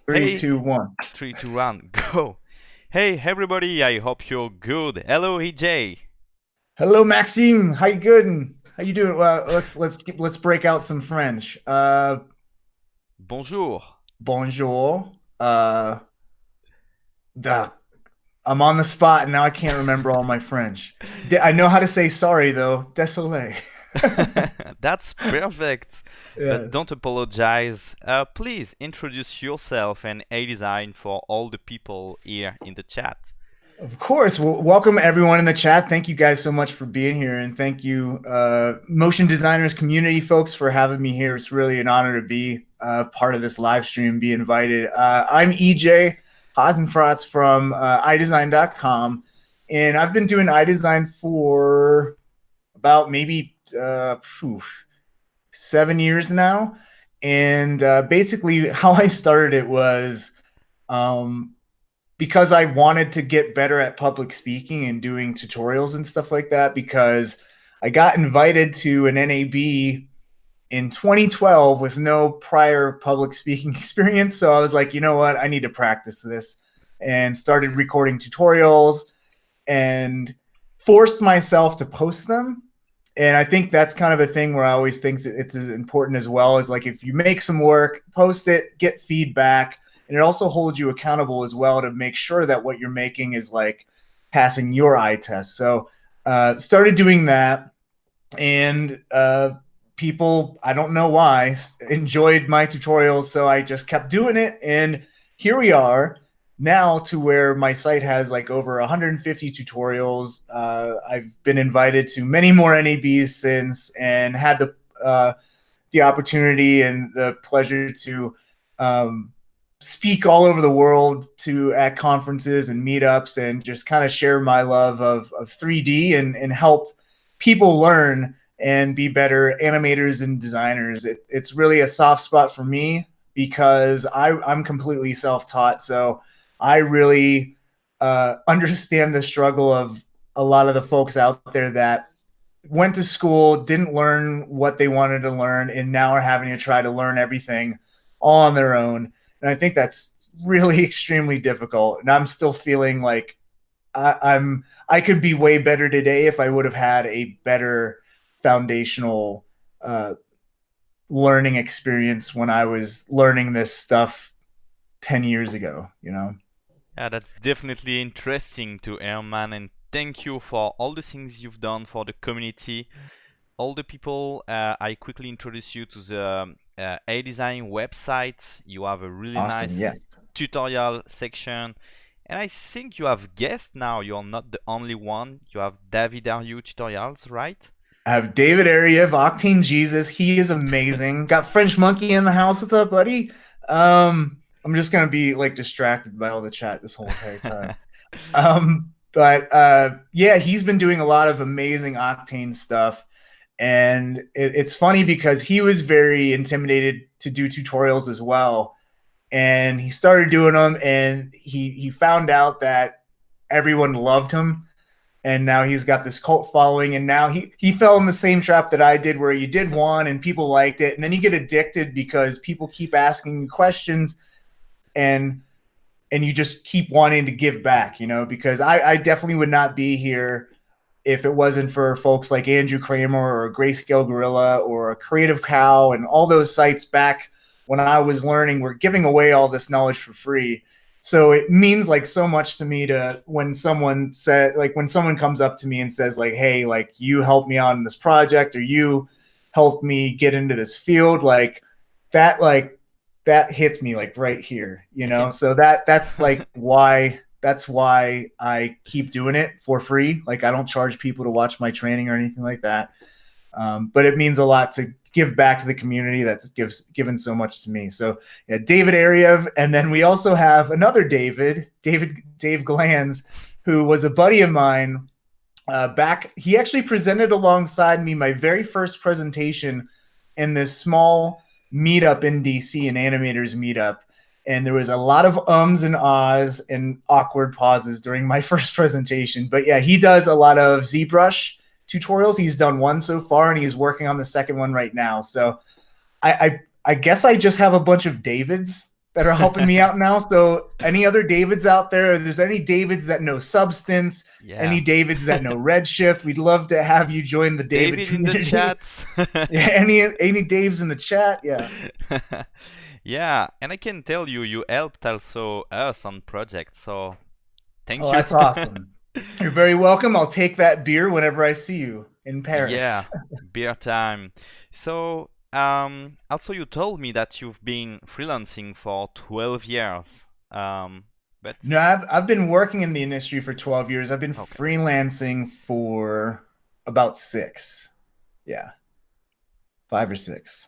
Three, Hey, two, one. 3, 2, 1, go. Hey, everybody, I hope you're good. Hello, EJ. Hello, Maxime. How you good? How you doing? Well, let's break out some French. Bonjour. Bonjour. The I'm on the spot and now I can't remember all my French. I know how to say sorry though. Désolé. That's perfect. But Yes. don't apologize. Please introduce yourself and Eyedesyn for all the people here in the chat. Of course. Well, welcome everyone in the chat. Thank you guys so much for being here, and thank you, motion designers community folks, for having me here. It's really an honor to be part of this live stream, be invited. I'm EJ Hassenfratz from Eyedesyn.com, and I've been doing Eyedesyn for about maybe 7 years now. And basically, how I started it was. Um, because I wanted to get better at public speaking and doing tutorials and stuff like that, because I got invited to an NAB in 2012 with no prior public speaking experience. So I was like, you know what? I need to practice this, and started recording tutorials and forced myself to post them. And I think that's kind of a thing where I always think it's as important as well, is like, if you make some work, post it, get feedback, and it also holds you accountable as well to make sure that what you're making is like passing your eye test. So started doing that, and people, I don't know why, enjoyed my tutorials, so I just kept doing it, and here we are now, to where my site has like over 150 tutorials. I've been invited to many more NABs since, and had the opportunity and the pleasure to speak all over the world at conferences and meetups, and just kind of share my love of 3D, and help people learn and be better animators and designers. It's really a soft spot for me, because I'm completely self-taught. So I really understand the struggle of a lot of the folks out there that went to school, didn't learn what they wanted to learn, and now are having to try to learn everything all on their own. And I think that's really extremely difficult. And I'm still feeling like I could be way better today if I would have had a better foundational uh, learning experience when I was learning this stuff 10 years ago, you know? Yeah, that's definitely interesting to hear, man. And thank you for all the things you've done for the community. All the people, I quickly introduce you to the Eyedesyn website. You have a really Awesome. nice Yes. tutorial section. And I think you have guests now. You're not the only one. You have David Ariu tutorials, right? I have David Ariev, Octane Jesus. He is amazing. Got French Monkey in the house. What's up, buddy? I'm just gonna be like distracted by all the chat this whole entire time. But yeah, he's been doing a lot of amazing Octane stuff, and it's funny because he was very intimidated to do tutorials as well, and he started doing them, and he found out that everyone loved him, and now he's got this cult following, and now he fell in the same trap that I did, where you did one and people liked it, and then you get addicted because people keep asking you questions, and you just keep wanting to give back, because I definitely would not be here if it wasn't for folks like Andrew Kramer or Grayscale Gorilla or Creative Cow, and all those sites back when I was learning were giving away all this knowledge for free. So it means like so much to me to when someone comes up to me and says like, hey, like, you helped me out in this project, or you helped me get into this field, like that hits me like right here, so that's like why I keep doing it for free. Like, I don't charge people to watch my training or anything like that. But it means a lot to give back to the community that's given so much to me. So yeah, David Ariev, and then we also have another Dave Glanz, who was a buddy of mine back. He actually presented alongside me my very first presentation in this small meetup in DC, an animators meetup. And there was a lot of ums and ahs and awkward pauses during my first presentation. But yeah, he does a lot of ZBrush tutorials. He's done one so far, and he's working on the second one right now. So I guess I just have a bunch of Davids that are helping me out now. So any other Davids out there, if there's any Davids that know Substance, Yeah. any Davids that know Redshift, we'd love to have you join the David David in the community. chats. Yeah, any Daves in the chat? Yeah. Yeah, and I can tell you, you helped also us on projects, so Oh, thank you. that's awesome. You're very welcome. I'll take that beer whenever I see you in Yeah, Paris. beer time. So, also you told me that you've been freelancing for 12 years. But No, I've been working in the industry for 12 years. I've been okay. freelancing for about six. Yeah, 5 or 6.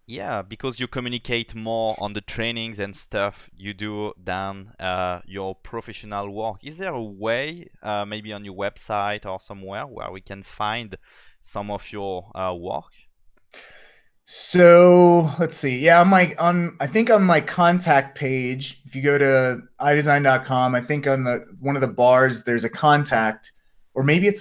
Yeah, because you communicate more on the trainings and stuff you do than your professional work. Is there a way, maybe on your website or somewhere, where we can find some of your work? So let's see. Yeah, I think on my contact page, if you go to Eyedesyn.com, I think on the one of the bars there's a contact, or maybe it's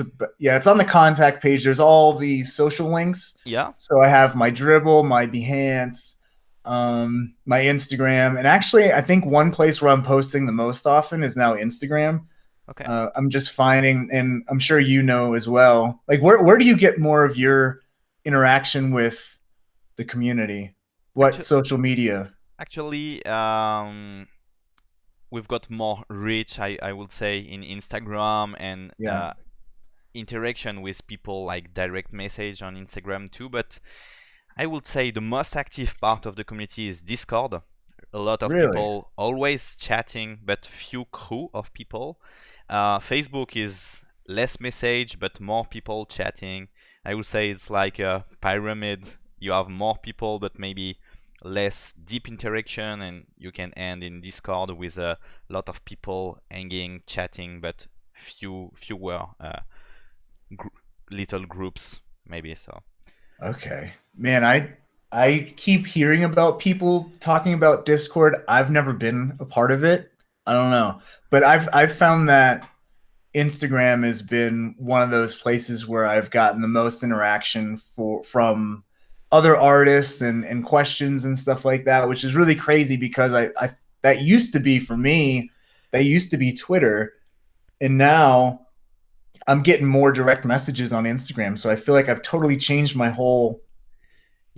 on the contact page. There's all the social links. Yeah. So I have my Dribble, my Behance, my Instagram, and actually I think one place where I'm posting the most often is now Instagram. Okay. I'm just finding, and I'm sure you know as well. Like where do you get more of your interaction with the community? What Actually, social media? actually, we've got more reach, I would say, in Instagram and Yeah, interaction with people like direct message on Instagram too. But I would say the most active part of the community is Discord. A lot of really. people always chatting, but few crew of people. Facebook is less message, but more people chatting. I would say it's like a pyramid. You have more people, but maybe less deep interaction, and you can end in Discord with a lot of people hanging, chatting, but fewer gr- little groups, maybe. So Okay. Man, I keep hearing about people talking about Discord. I've never been a part of it. I don't know. But I've found that Instagram has been one of those places where I've gotten the most interaction from other artists and questions and stuff like that, which is really crazy because I that used to be for me, that used to be Twitter, and now I'm getting more direct messages on Instagram. So I feel like I've totally changed my whole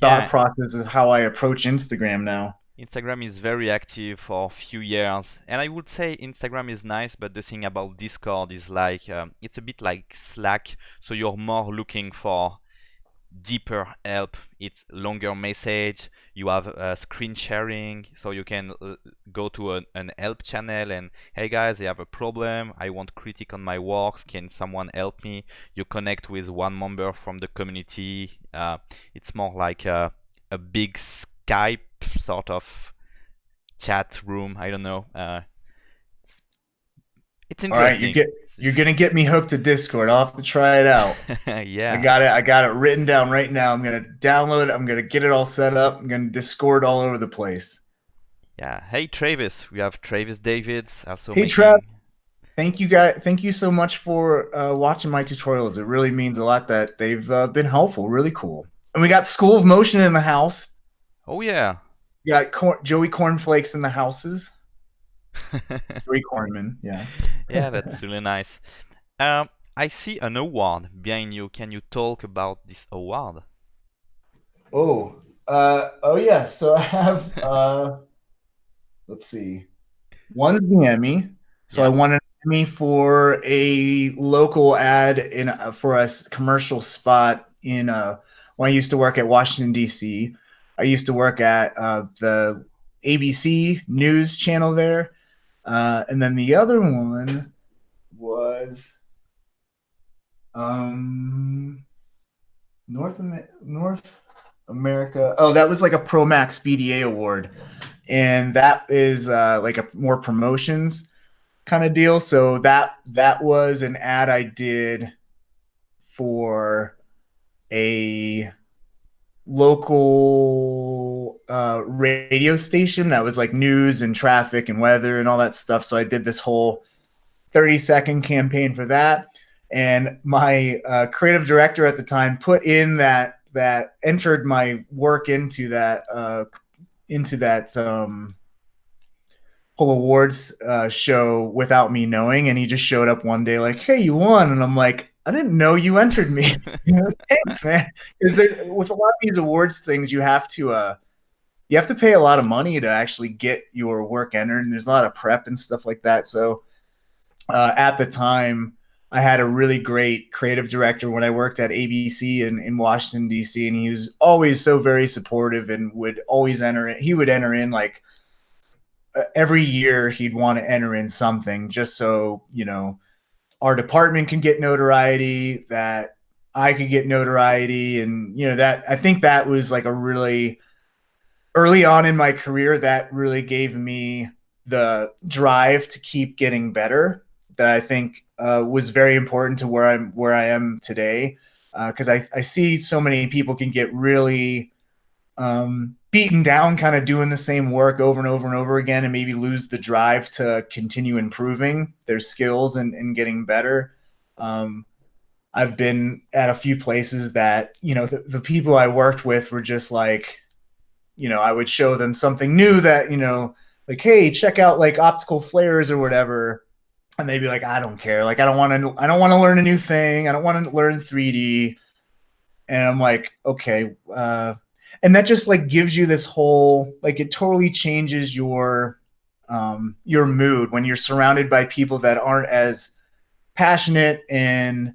thought yeah, process of how I approach Instagram now. Instagram is very active for a few years, and I would say Instagram is nice, but the thing about Discord is like it's a bit like Slack, so you're more looking for deeper help. It's longer message. You have screen sharing, so you can go to an help channel and hey guys, I have a problem. I want critique on my works. Can someone help me? You connect with one member from the community. It's more like a big Skype sort of chat room. I don't know. It's, it's All right, interesting. you're gonna get me hooked to Discord. I'll have to try it out. I Yeah. got it. I got it written down right now. I'm gonna download it. I'm gonna get it all set up. I'm gonna Discord all over the place. Yeah. Hey Travis, we have Travis Davids also Hey Trev, making. thank you guys. Thank you so much for watching my tutorials. It really means a lot that they've been helpful. Really cool. And we got School of Motion in the house. Oh yeah. We got Joey Cornflakes in the houses. Joey Cornman. Yeah. Yeah, that's really nice. Um, I see an award behind you. Can you talk about this award? Oh. Oh yeah. So I have let's see. One's the Emmy. So I Yeah. won an Emmy for a local ad in for a commercial spot in when I used to work at Washington D.C. I used to work at the ABC News channel there, and then the other one was um, North America. Oh, that was like a Pro Max BDA award, and that is like a more promotions kind of deal. So that was an ad I did for a local radio station that was like news and traffic and weather and all that stuff. So I did this whole 30-second campaign for that. And my creative director at the time put in that entered my work into that whole awards show without me knowing, and he just showed up one day like, "Hey, you won," and I'm like, "I didn't know you entered me." Thanks, man. Because with a lot of these awards things, you have to pay a lot of money to actually get your work entered, and there's a lot of prep and stuff like that. So at the time, I had a really great creative director when I worked at ABC in Washington D.C., and he was always so very supportive and would always enter in. He would enter in like every year he'd want to enter in something just so our department can get notoriety, that I could get notoriety, and that I think that was like a really early on in my career that really gave me the drive to keep getting better. That I think was very important to where I am today, because I see so many people can get really beaten down kind of doing the same work over and over and over again, and maybe lose the drive to continue improving their skills and getting better. um, I've been at a few places that the people I worked with were just like, I would show them something new that like, hey, check out like optical flares or whatever, and they'd be like, I don't care, like I don't want to learn a new thing, I don't want to learn 3D. And I'm like, okay. And that just like gives you this whole, like, it totally changes your mood when you're surrounded by people that aren't as passionate and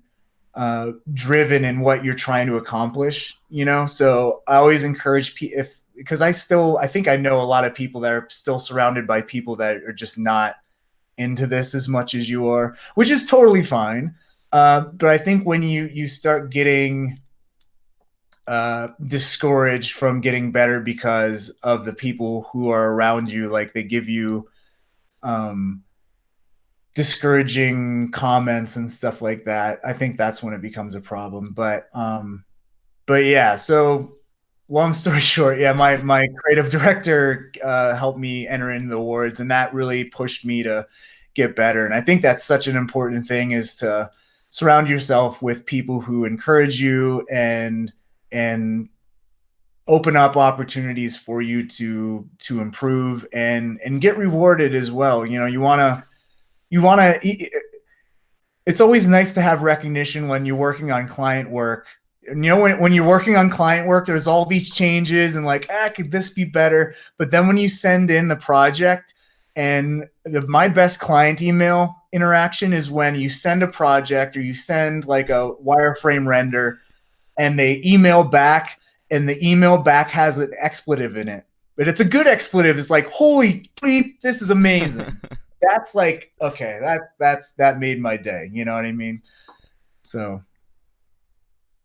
driven in what you're trying to accomplish. So I always encourage if because I think I know a lot of people that are still surrounded by people that are just not into this as much as you are, which is totally fine. But I think when you start getting discouraged from getting better because of the people who are around you, like they give you um, discouraging comments and stuff like that, I think that's when it becomes a problem. But yeah, so long story short, yeah, my creative director helped me enter into the awards, and that really pushed me to get better. And I think that's such an important thing, is to surround yourself with people who encourage you and open up opportunities for you to improve and get rewarded as well. You want to it's always nice to have recognition when you're working on client work. When you're working on client work, there's all these changes and like, could this be better? But then when you send in the project, and my best client email interaction is when you send a project or you send like a wireframe render, and they email back, and the email back has an expletive in it, but it's a good expletive. It's like, holy bleep, this is amazing. That's like, okay, that made my day. You know what I mean? So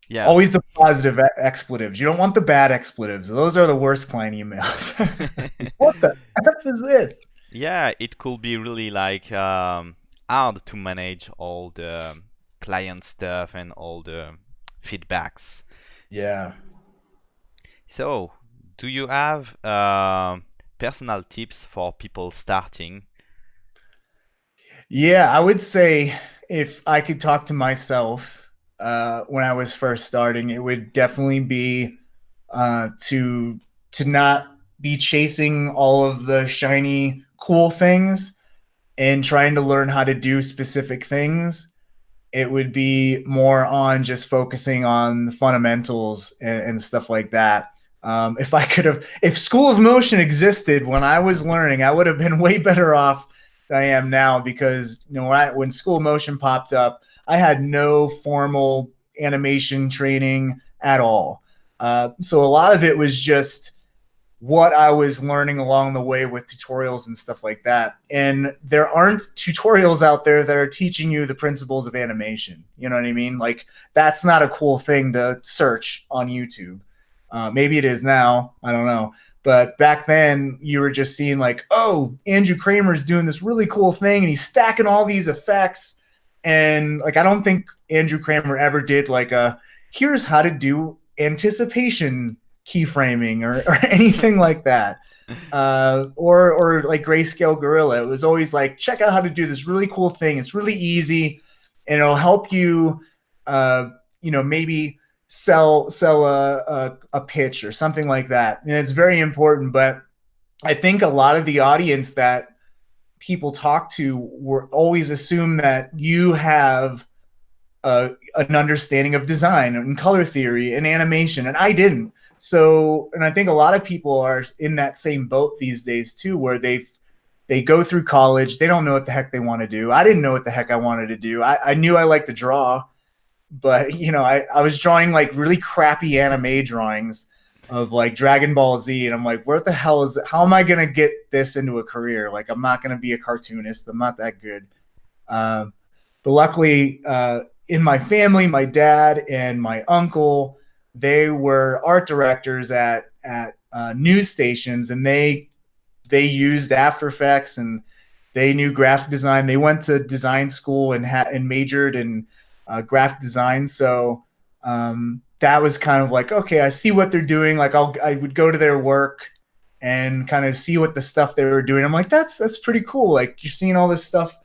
Yeah. always the positive expletives. You don't want the bad expletives. Those are the worst client emails. What the F is this? Yeah, it could be really like hard to manage all the client stuff and all the feedbacks. Yeah. So, do you have personal tips for people starting? Yeah, I would say if I could talk to myself when I was first starting, it would definitely be to not be chasing all of the shiny, cool things and trying to learn how to do specific things. It would be more on just focusing on the fundamentals and stuff like that. If School of Motion existed when I was learning, I would have been way better off than I am now, because when School of Motion popped up, I had no formal animation training at all. So a lot of it was just what I was learning along the way with tutorials and stuff like that. And there aren't tutorials out there that are teaching you the principles of animation. You know what I mean? Like, that's not a cool thing to search on YouTube. Maybe it is now. I don't know. But back then, you were just seeing like, oh, Andrew Kramer's doing this really cool thing, and he's stacking all these effects. And like, I don't think Andrew Kramer ever did like here's how to do anticipation keyframing or anything like that. Or like Grayscale Gorilla. It was always like, check out how to do this really cool thing. It's really easy, and it'll help you, maybe sell a pitch or something like that. And it's very important. But I think a lot of the audience that people talk to were always assume that you have an understanding of design and color theory and animation, and I didn't. So, and I think a lot of people are in that same boat these days too, where they go through college, they don't know what the heck they want to do. I didn't know what the heck I wanted to do. I knew I liked to draw, but I was drawing like really crappy anime drawings of like Dragon Ball Z, and I'm like, what the hell is it? How am I gonna get this into a career? Like, I'm not gonna be a cartoonist. I'm not that good. Um, but luckily, in my family, my dad and my uncle, they were art directors at news stations, and they used After Effects, and they knew graphic design. They went to design school and majored in graphic design. So that was kind of like, okay, I see what they're doing. Like I would go to their work and kind of see what the stuff they were doing. I'm like, that's pretty cool. Like you're seeing all this stuff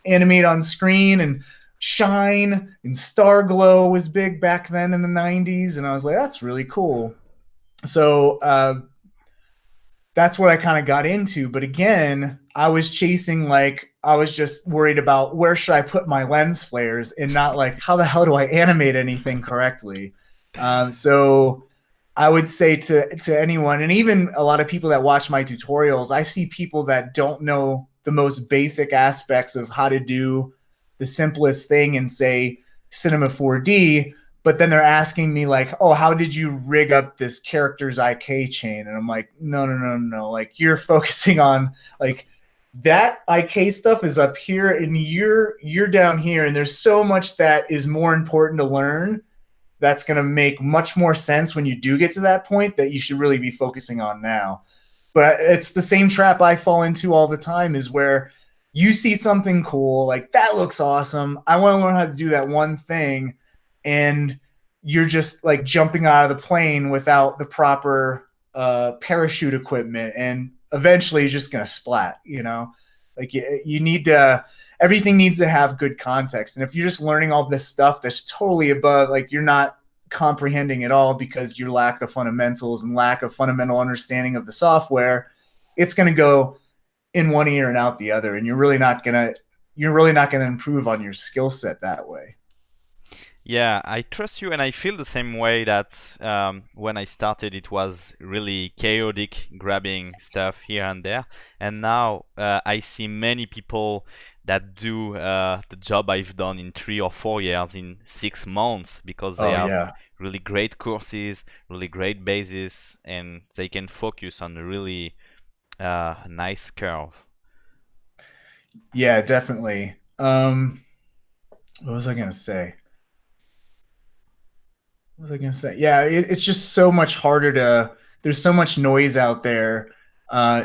animate on screen, and Shine and Star Glow was big back then in the 90s. And I was like, that's really cool. So that's what I kind of got into. But again, I was chasing, like, I was just worried about where should I put my lens flares and not like, how the hell do I animate anything correctly? So I would say to anyone, and even a lot of people that watch my tutorials, I see people that don't know the most basic aspects of how to do the simplest thing in, say, Cinema 4D, but then they're asking me like, oh, how did you rig up this character's IK chain? And I'm like, no. Like, you're focusing on like that IK stuff is up here and you're down here, and there's so much that is more important to learn that's going to make much more sense when you do get to that point that you should really be focusing on now. But it's the same trap I fall into all the time, is where you see something cool, like that looks awesome, I want to learn how to do that one thing, and you're just like jumping out of the plane without the proper parachute equipment, and eventually you're just gonna splat. Like you need to, everything needs to have good context, and if you're just learning all this stuff that's totally above, like you're not comprehending it all because your lack of fundamentals and lack of fundamental understanding of the software, it's going to go in one ear and out the other, and you're really not gonna improve on your skill set that way. Yeah, I trust you, and I feel the same way that when I started, it was really chaotic, grabbing stuff here and there. And now I see many people that do the job I've done in 3 or 4 years in 6 months because they Oh have yeah. really great courses, really great basis, and they can focus on a really nice curve. Yeah, definitely. What was I gonna say? What was I gonna say? Yeah, it's just so much harder to. There's so much noise out there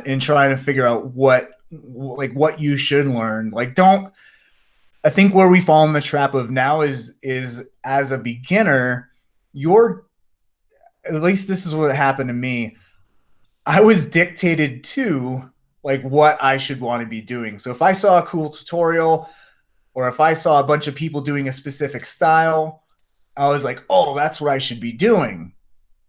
in trying to figure out what you should learn. Like, don't. I think where we fall in the trap of now is as a beginner, you're, at least this is what happened to me. I was dictated to like what I should want to be doing. So if I saw a cool tutorial, or if I saw a bunch of people doing a specific style, I was like, oh, that's what I should be doing.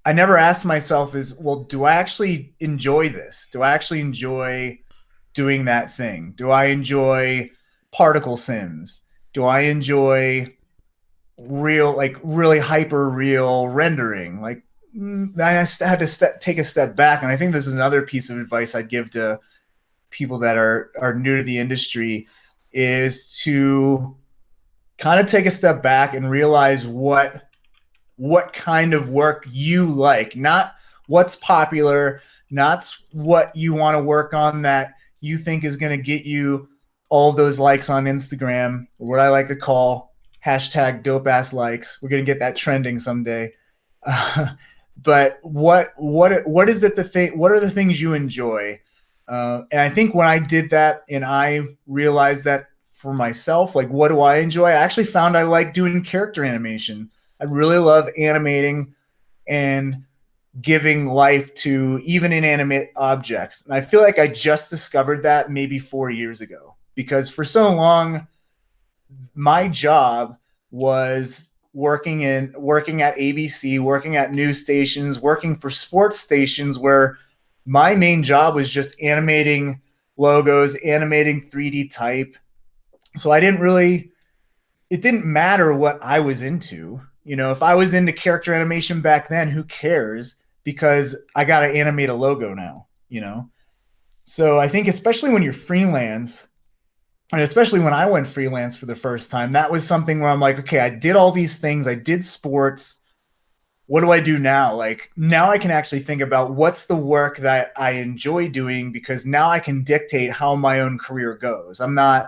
I never asked myself, is, well, do I actually enjoy this? Do I actually enjoy doing that thing? Do I enjoy particle sims? Do I enjoy real, like really hyper real rendering? Like, I had to take a step back. And I think this is another piece of advice I'd give to people that are new to the industry, is to kind of take a step back and realize what kind of work you like, not what's popular, not what you want to work on that you think is going to get you all those likes on Instagram, or what I like to call hashtag dope ass likes. We're going to get that trending someday. But what is it, the thing, what are the things you enjoy? And I think when I did that and I realized that for myself, like, what do I enjoy? I actually found I like doing character animation. I really love animating and giving life to even inanimate objects. And I feel like I just discovered that maybe 4 years ago, because for so long, my job was working at ABC, working at news stations, working for sports stations, where my main job was just animating logos, animating 3D type. So it didn't matter what I was into. If I was into character animation back then, who cares? Because I got to animate a logo now. So I think, especially when you're freelance, and especially when I went freelance for the first time, that was something where I'm like, okay, I did all these things, I did sports. What do I do now? Like, now I can actually think about what's the work that I enjoy doing, because now I can dictate how my own career goes. I'm not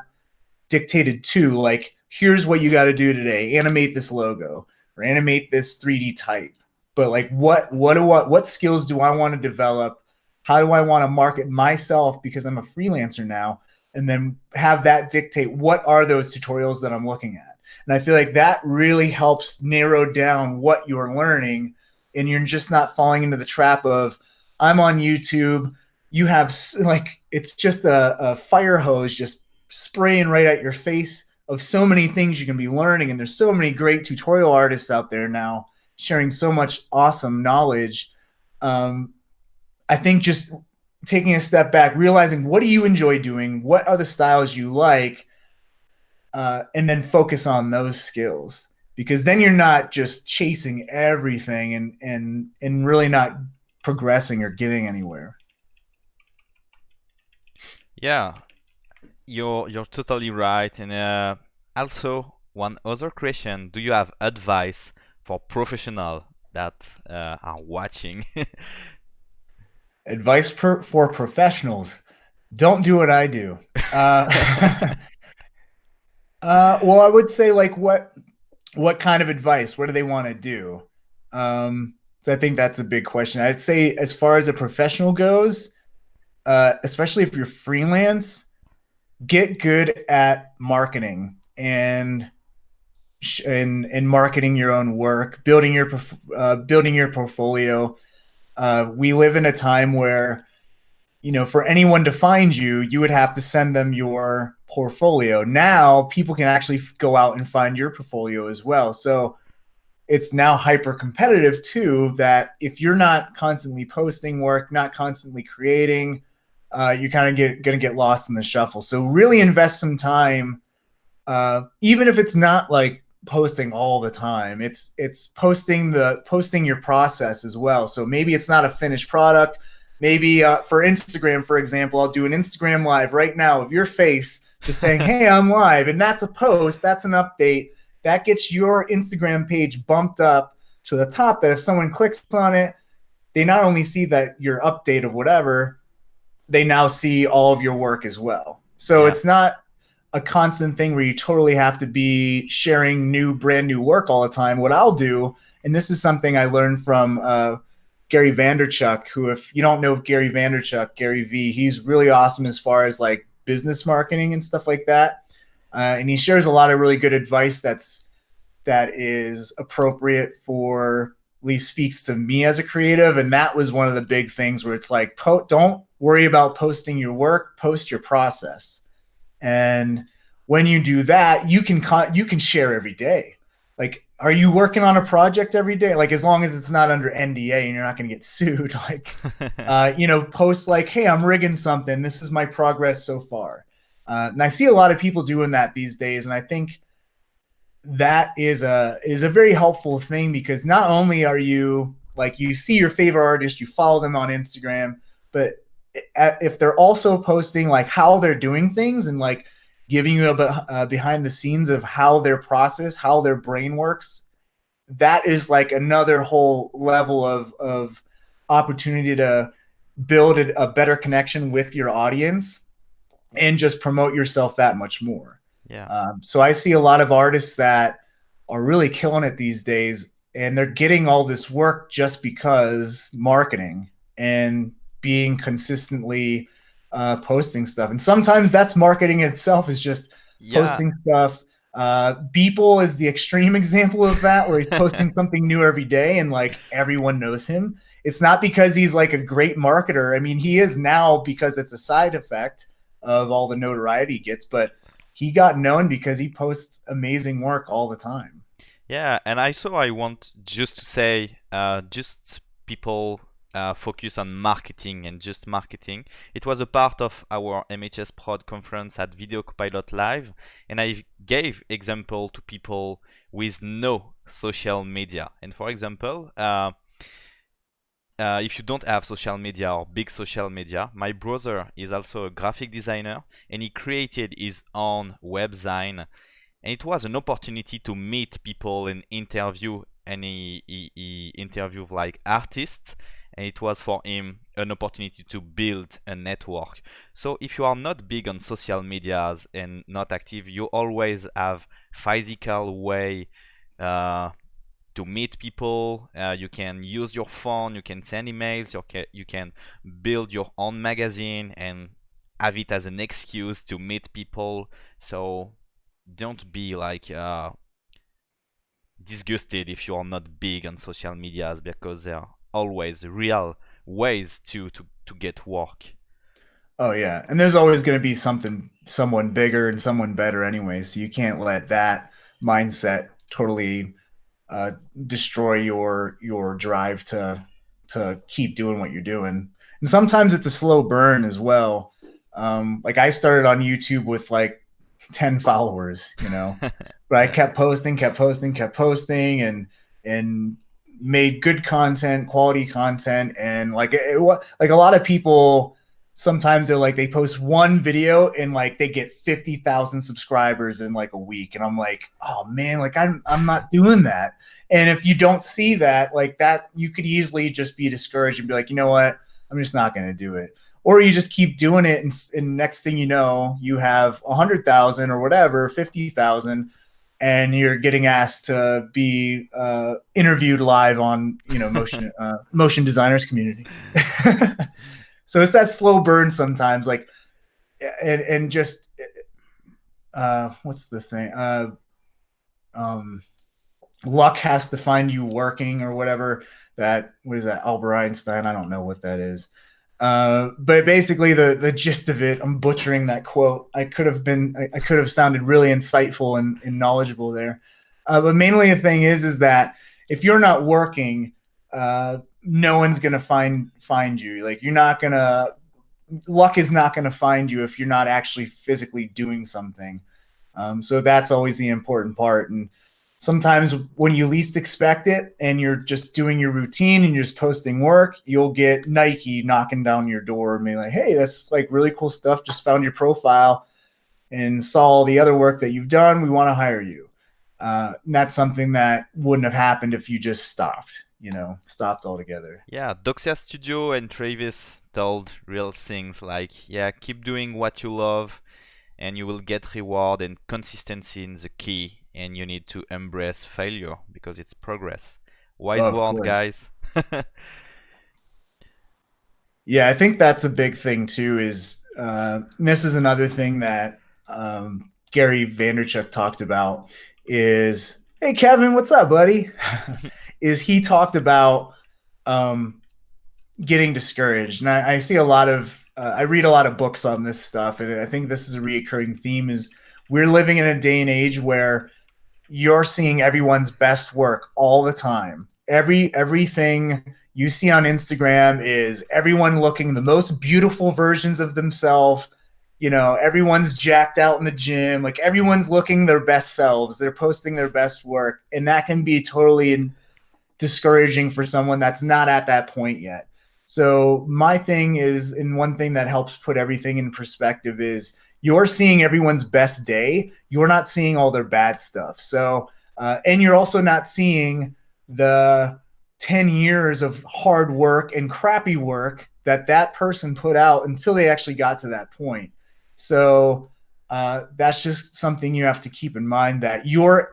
dictated to, like, here's what you got to do today: animate this logo or animate this 3D type. But like, what skills do I want to develop? How do I want to market myself, because I'm a freelancer now? And then have that dictate what are those tutorials that I'm looking at. And I feel like that really helps narrow down what you're learning, and you're just not falling into the trap of, I'm on YouTube, you have, like, it's just a fire hose just spraying right at your face of so many things you can be learning. And there's so many great tutorial artists out there now sharing so much awesome knowledge. um, I think just taking a step back, realizing what do you enjoy doing, what are the styles you like, and then focus on those skills, because then you're not just chasing everything and really not progressing or getting anywhere. Yeah, you're totally right. And also one other question: do you have advice for professional that are watching? Advice for professionals: don't do what I do. uh, well, I would say, like, what kind of advice? What do they want to do? So I think that's a big question. I'd say, as far as a professional goes, especially if you're freelance, get good at marketing and marketing your own work, building your portfolio. We live in a time where, for anyone to find you, you would have to send them your portfolio. Now people can actually go out and find your portfolio as well. So it's now hyper competitive too, that if you're not constantly posting work, not constantly creating, you're kind of going to get lost in the shuffle. So really invest some time, even if it's not like posting all the time. It's posting your process as well. So maybe it's not a finished product. Maybe, for Instagram, for example, I'll do an Instagram live right now of your face just saying, "Hey, I'm live," and that's a post. That's an update that gets your Instagram page bumped up to the top. That if someone clicks on it, they not only see that your update of whatever, they now see all of your work as well. So Yeah. it's not a constant thing where you totally have to be sharing brand new work all the time. What I'll do, and this is something I learned from Gary Vaynerchuk, who, if you don't know Gary Vaynerchuk, Gary V, he's really awesome as far as like business marketing and stuff like that. And he shares a lot of really good advice that is appropriate for, at least speaks to me as a creative. And that was one of the big things where it's like, don't worry about posting your work, post your process. And when you do that, you can share every day. Like, are you working on a project every day? Like, as long as it's not under NDA and you're not going to get sued, like, post like, "Hey, I'm rigging something. This is my progress so far." And I see a lot of people doing that these days, and I think that is a very helpful thing, because not only are you, like, you see your favorite artist, you follow them on Instagram, but if they're also posting like how they're doing things, and like giving you a behind the scenes of how their process, how their brain works, that is like another whole level of opportunity to build a better connection with your audience and just promote yourself that much more. Yeah. So I see a lot of artists that are really killing it these days, and they're getting all this work just because marketing and being consistently posting stuff. And sometimes that's marketing itself, is just Yeah. posting stuff. Beeple is the extreme example of that, where he's posting something new every day and like everyone knows him. It's not because he's like a great marketer. I mean, he is now, because it's a side effect of all the notoriety he gets, but he got known because he posts amazing work all the time. Yeah, and also I want just to say, just people focus on marketing and just marketing. It was a part of our MHS Prod conference at Video Copilot Live, and I gave example to people with no social media. And for example, if you don't have social media or big social media, my brother is also a graphic designer, and he created his own webzine, and it was an opportunity to meet people and interview, and he interviewed like artists, and it was for him an opportunity to build a network. So if you are not big on social medias and not active, you always have physical way uh, to meet people. You can use your phone, you can send emails, you can build your own magazine and have it as an excuse to meet people. So don't be like disgusted if you are not big on social medias, because there are always real ways to get work. Oh yeah, and there's always going to be someone bigger and someone better anyway. So you can't let that mindset totally uh, destroy your drive to keep doing what you're doing. And sometimes it's a slow burn as well. Like I started on YouTube with like 10 followers, but I Yeah. kept posting, kept posting, kept posting, and made good content, quality content, and like like a lot of people. Sometimes they're like they post one video and like they get 50,000 subscribers in like a week, and I'm like, oh man, like I'm not doing that. And if you don't see that, like that, you could easily just be discouraged and be like, you know what, I'm just not going to do it. Or you just keep doing it, and next thing you know, you have 100,000 or whatever, 50,000, and you're getting asked to be interviewed live on motion designers community. So it's that slow burn sometimes, like, and just what's the thing? Um, Luck has to find you working or whatever. That what is that? Albert Einstein? I don't know what that is. But basically, the gist of it, I'm butchering that quote. I could have sounded really insightful and knowledgeable there. But mainly the thing is that if you're not working, no one's gonna find you. Like you're not gonna luck is not gonna find you if you're not actually physically doing something. So that's always the important part. And sometimes when you least expect it and you're just doing your routine and you're just posting work, you'll get Nike knocking down your door and be like, hey, that's like really cool stuff. Just found your profile and saw all the other work that you've done. We want to hire you. And that's something that wouldn't have happened if you just stopped altogether. Yeah, Doxia Studio and Travis told real things like, yeah, keep doing what you love and you will get reward, and consistency is the key, and you need to embrace failure because it's progress. Wise Oh, of word, course. guys. Yeah, I think that's a big thing too. Is this is another thing that Gary Vanderchuk talked about? Is hey Kevin, what's up, buddy? Is he talked about um, getting discouraged, and I see a lot of I read a lot of books on this stuff, and I think this is a reoccurring theme. Is we're living in a day and age where you're seeing everyone's best work all the time. Everything you see on Instagram is everyone looking the most beautiful versions of themselves. Everyone's jacked out in the gym. Like everyone's looking their best selves. They're posting their best work, and that can be totally discouraging for someone that's not at that point yet. So my thing is, and one thing that helps put everything in perspective is you're seeing everyone's best day. You're not seeing all their bad stuff. So, and you're also not seeing the 10 years of hard work and crappy work that person put out until they actually got to that point. So that's just something you have to keep in mind, that you're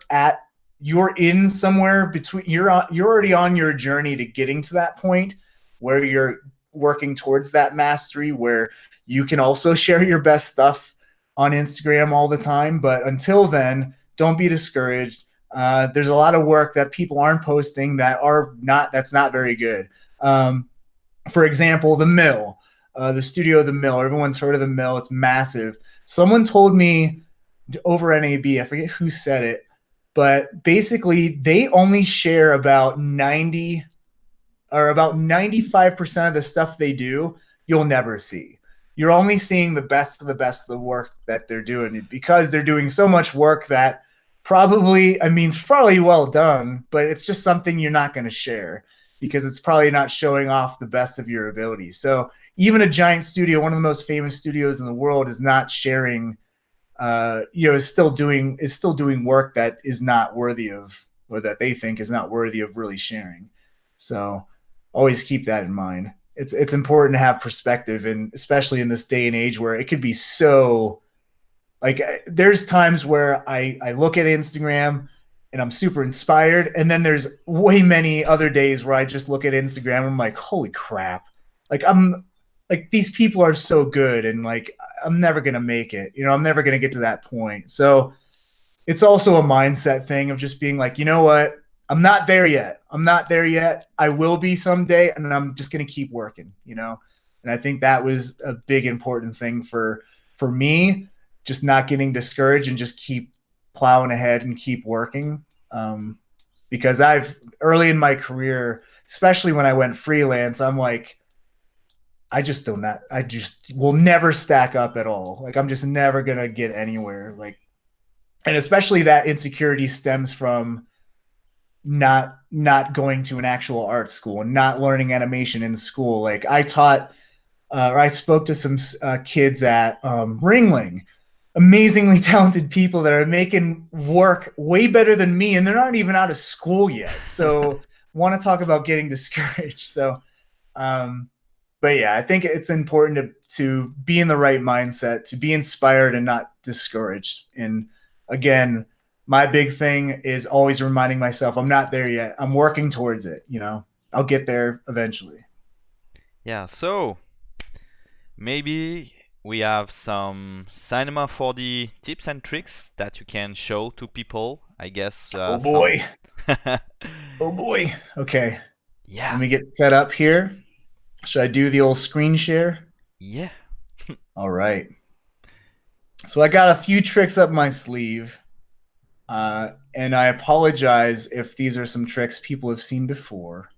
in somewhere between you're already on your journey to getting to that point where you're working towards that mastery where you can also share your best stuff on Instagram all the time. But until then, don't be discouraged. There's a lot of work that people aren't posting that's not very good. For example, the mill, the studio of the mill. Everyone's heard of the mill. It's massive. Someone told me over NAB, I forget who said it, but basically they only share about 90 or about 95% of the stuff they do, you'll never see. You're only seeing the best of the best of the work that they're doing because they're doing so much work that probably, I mean, probably well done, but it's just something you're not going to share because it's probably not showing off the best of your abilities. So even a giant studio, one of the most famous studios in the world, is not sharing. Is still doing work that is not worthy of, or that they think is not worthy of really sharing. So always keep that in mind. It's important to have perspective, and especially in this day and age where it could be so like there's times where I look at Instagram and I'm super inspired, and then there's way many other days where I just look at Instagram and I'm like, holy crap. Like I'm like these people are so good, and like I'm never gonna make it. I'm never gonna get to that point. So it's also a mindset thing of just being like, you know what? I'm not there yet. I'm not there yet. I will be someday, and I'm just gonna keep working. And I think that was a big important thing for me, just not getting discouraged and just keep plowing ahead and keep working. Because I've early in my career, especially when I went freelance, I'm like, I just will never stack up at all. Like I'm just never gonna get anywhere. Like, and especially that insecurity stems from not going to an actual art school and not learning animation in school. Like I taught or I spoke to some kids at Ringling, amazingly talented people that are making work way better than me, and they're not even out of school yet. So, want to talk about getting discouraged. So, um, but yeah, I think it's important to be in the right mindset, to be inspired and not discouraged. And again, my big thing is always reminding myself I'm not there yet. I'm working towards it. I'll get there eventually. Yeah, so maybe we have some Cinema 4D tips and tricks that you can show to people. I guess Oh some. boy. Oh boy. Okay. Let Yeah, me get set up here. Should I do the old screen share? yeah. All right. So I got a few tricks up my sleeve. And I apologize if these are some tricks people have seen before.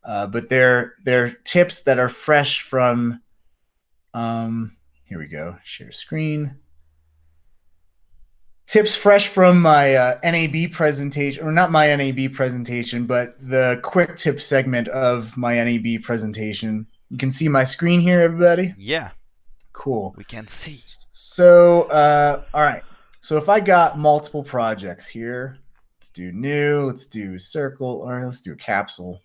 But they're tips that are fresh from here we go. Share screen. Tips fresh from my NAB presentation, or not my NAB presentation, but the quick tip segment of my NAB presentation. You can see my screen here, everybody. Yeah, Cool. we can see. So, all right. So if I got multiple projects here, let's do new, let's do a circle, or let's do a capsule,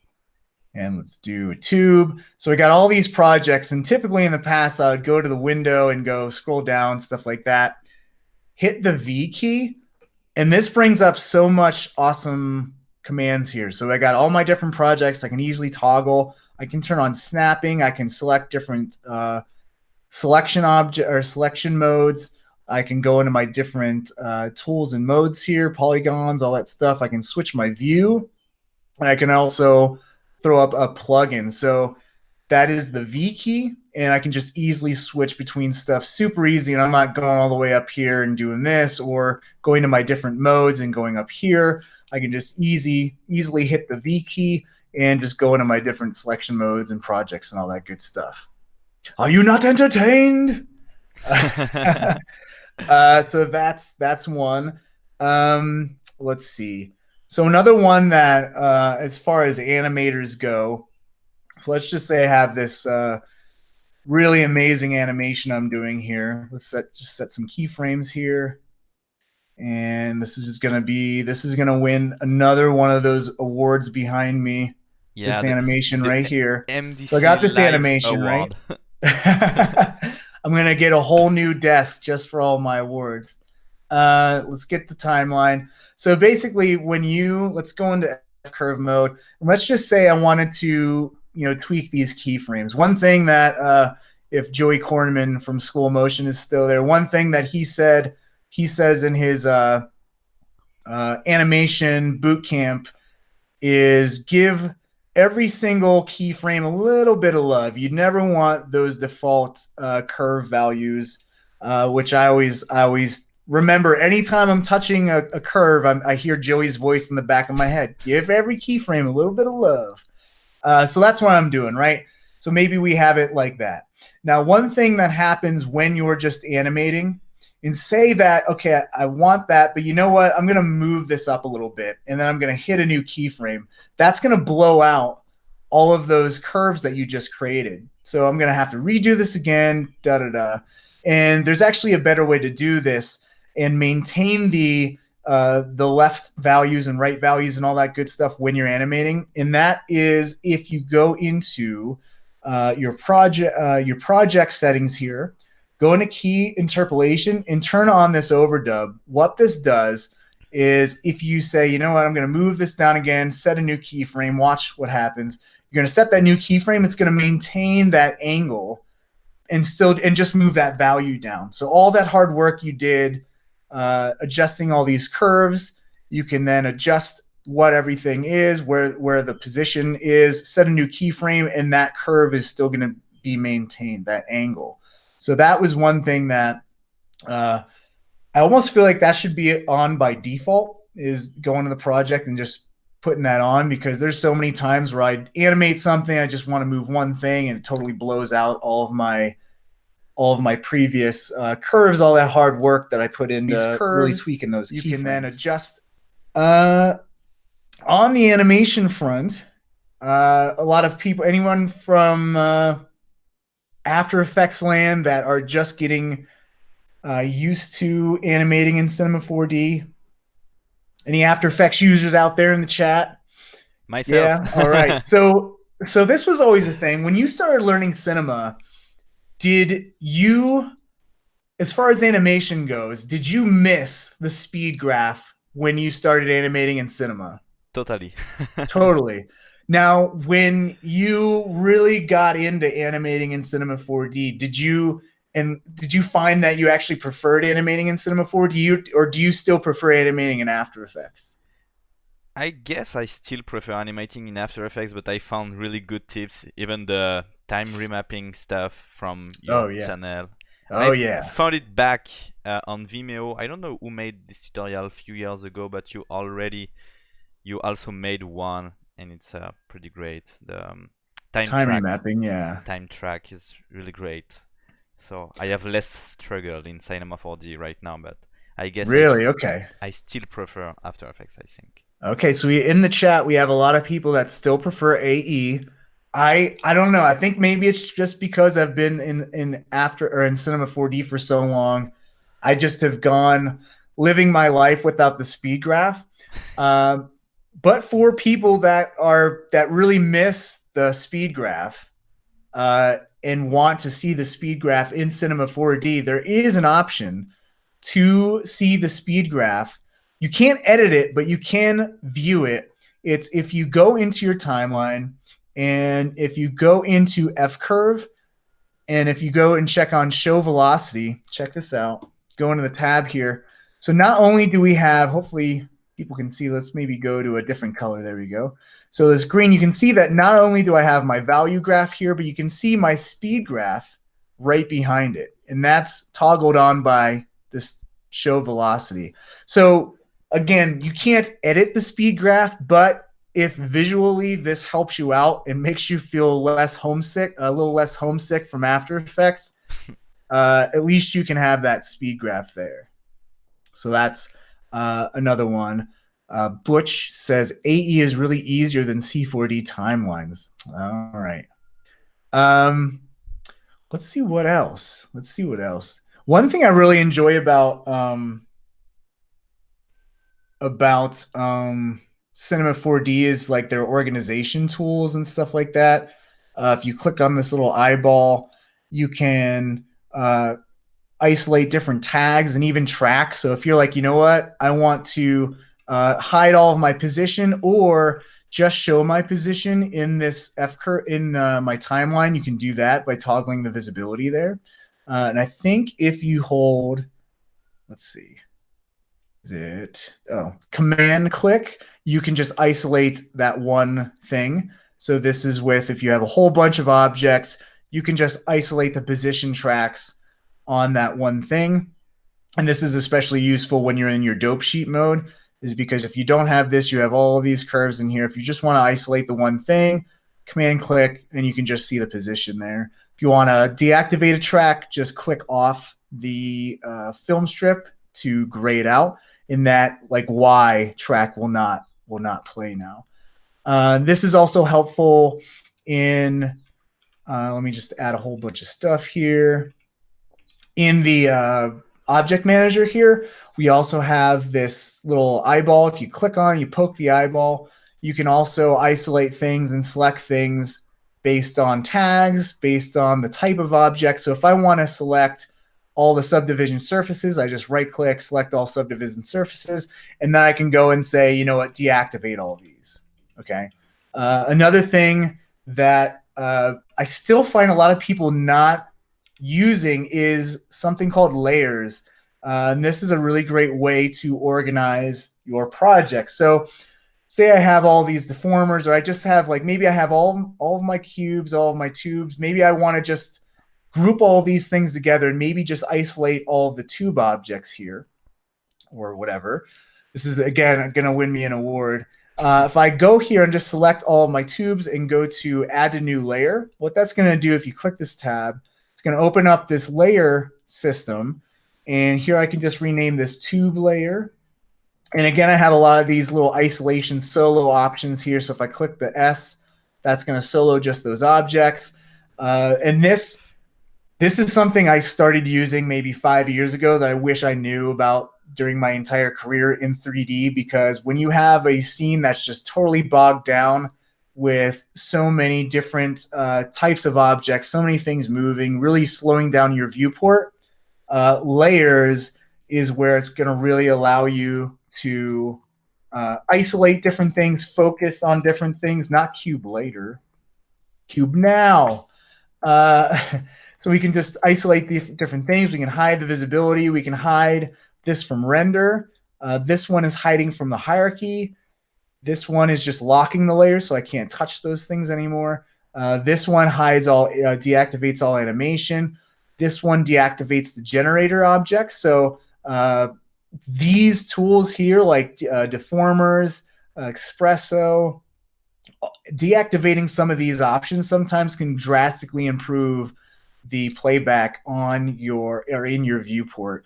and let's do a tube. So we got all these projects, and typically in the past, I would go to the window and go scroll down, stuff like that. Hit the V key, and this brings up so much awesome commands here. So I got all my different projects. I can easily toggle. I can turn on snapping. I can select different selection object or selection modes. I can go into my different tools and modes here, polygons, all that stuff. I can switch my view, and I can also throw up a plugin. So that is the V key, and I can just easily switch between stuff super easy, and I'm not going all the way up here and doing this or going to my different modes and going up here. I can just easily hit the V key and just go into my different selection modes and projects and all that good stuff. Are you not entertained? So that's one. Let's see. So another one that, as far as animators go, so let's just say I have this really amazing animation I'm doing here. Let's set some keyframes here. And this is gonna win another one of those awards behind me. Yeah, This the animation the right here. So I MDC got this Live animation, right? Award. I'm gonna get a whole new desk just for all my awards. Let's get the timeline. So basically, let's go into F curve mode. And let's just say I wanted to, tweak these keyframes. One thing that, if Joey Kornman from School of Motion is still there, one thing that he says in his animation boot camp is give every single keyframe a little bit of love. You'd never want those default curve values, which I always remember. Anytime I'm touching a curve, I hear Joey's voice in the back of my head. Give every keyframe a little bit of love. So that's what I'm doing, right? So maybe we have it like that. Now, one thing that happens when you're just animating, and say that, okay, I want that, but you know what? I'm going to move this up a little bit, and then I'm going to hit a new keyframe. That's going to blow out all of those curves that you just created. So I'm going to have to redo this again, da da da. And there's actually a better way to do this and maintain the left values and right values and all that good stuff when you're animating. And that is if you go into your project settings here, go into key interpolation and turn on this overdub. What this does is if you say, you know what, I'm going to move this down again, set a new keyframe, watch what happens. You're going to set that new keyframe. It's going to maintain that angle and just move that value down. So all that hard work you did adjusting all these curves, you can then adjust what everything is, where the position is, set a new keyframe, and that curve is still going to be maintained, that angle. So that was one thing that I almost feel like that should be on by default, is going to the project and just putting that on, because there's so many times where I animate something, I just want to move one thing and it totally blows out all of my previous curves, all that hard work that I put into really tweaking those keyframes. You can then adjust. On the animation front, a lot of people, anyone from After Effects land that are just getting used to animating in Cinema 4D. Any After Effects users out there in the chat? Myself. Yeah. All right. So this was always a thing when you started learning cinema. Did you, as far as animation goes, did you miss the speed graph when you started animating in cinema? Totally. Totally. Now, when you really got into animating in Cinema 4D, did you find that you actually preferred animating in Cinema 4D, or do you still prefer animating in After Effects? I guess I still prefer animating in After Effects, but I found really good tips, even the time remapping stuff from your channel. And I found it back on Vimeo. I don't know who made this tutorial a few years ago, but you also made one, and it's pretty great. The time track, remapping, yeah. Time track is really great. So I have less struggle in Cinema 4D right now, but I guess really okay. I still prefer After Effects, I think. Okay, so in the chat we have a lot of people that still prefer AE. I don't know. I think maybe it's just because I've been in Cinema 4D for so long. I just have gone living my life without the speed graph. But for people that really miss the speed graph and want to see the speed graph in Cinema 4D, there is an option to see the speed graph. You can't edit it, but you can view it. It's if you go into your timeline and if you go into F curve, and if you go and check on show velocity, check this out. Go into the tab here. So not only do we have, hopefully people can see, let's maybe go to a different color. There we go. So this green, you can see that not only do I have my value graph here, but you can see my speed graph right behind it. And that's toggled on by this show velocity. So again, you can't edit the speed graph, but if visually this helps you out and makes you feel less homesick, a little less homesick from After Effects, at least you can have that speed graph there. So that's another one. Butch says AE is really easier than C4D timelines. All right. Let's see what else. One thing I really enjoy about Cinema 4D is like their organization tools and stuff like that. If you click on this little eyeball, you can isolate different tags and even tracks. So if you're like, you know what, I want to hide all of my position or just show my position in this F curve in my timeline, you can do that by toggling the visibility there. And I think if you hold, let's see, command click, you can just isolate that one thing. So this is with, if you have a whole bunch of objects, you can just isolate the position tracks on that one thing. And this is especially useful when you're in your dope sheet mode, is because if you don't have this, you have all of these curves in here. If you just want to isolate the one thing, Command click, and you can just see the position there. If you want to deactivate a track, just click off the film strip to gray it out, and that like Y track will not play now. This is also helpful in let me just add a whole bunch of stuff here. In the object manager here, we also have this little eyeball. If you click on, you poke the eyeball, you can also isolate things and select things based on tags, based on the type of object. So if I want to select all the subdivision surfaces, I just right click, select all subdivision surfaces, and then I can go and say, you know what, deactivate all of these. Okay. Another thing that I still find a lot of people not using is something called layers. And this is a really great way to organize your project. So say I have all these deformers, or I just have like, maybe I have all of my cubes, all of my tubes. Maybe I want to just group all these things together and maybe just isolate all of the tube objects here or whatever. This is, again, going to win me an award. If I go here and just select all of my tubes and go to add a new layer, what that's going to do, if you click this tab, it's going to open up this layer system. And here I can just rename this tube layer. And again, I have a lot of these little isolation solo options here. So if I click the S, that's going to solo just those objects. And this is something I started using maybe 5 years ago that I wish I knew about during my entire career in 3D, because when you have a scene that's just totally bogged down with so many different types of objects, so many things moving, really slowing down your viewport, layers is where it's going to really allow you to isolate different things, focus on different things, not cube later, cube now. So we can just isolate the different things. We can hide the visibility. We can hide this from render. This one is hiding from the hierarchy. This one is just locking the layers, so I can't touch those things anymore. This one hides all, deactivates all animation. This one deactivates the generator objects. So these tools here, like deformers, Espresso, deactivating some of these options sometimes can drastically improve the playback on your or in your viewport.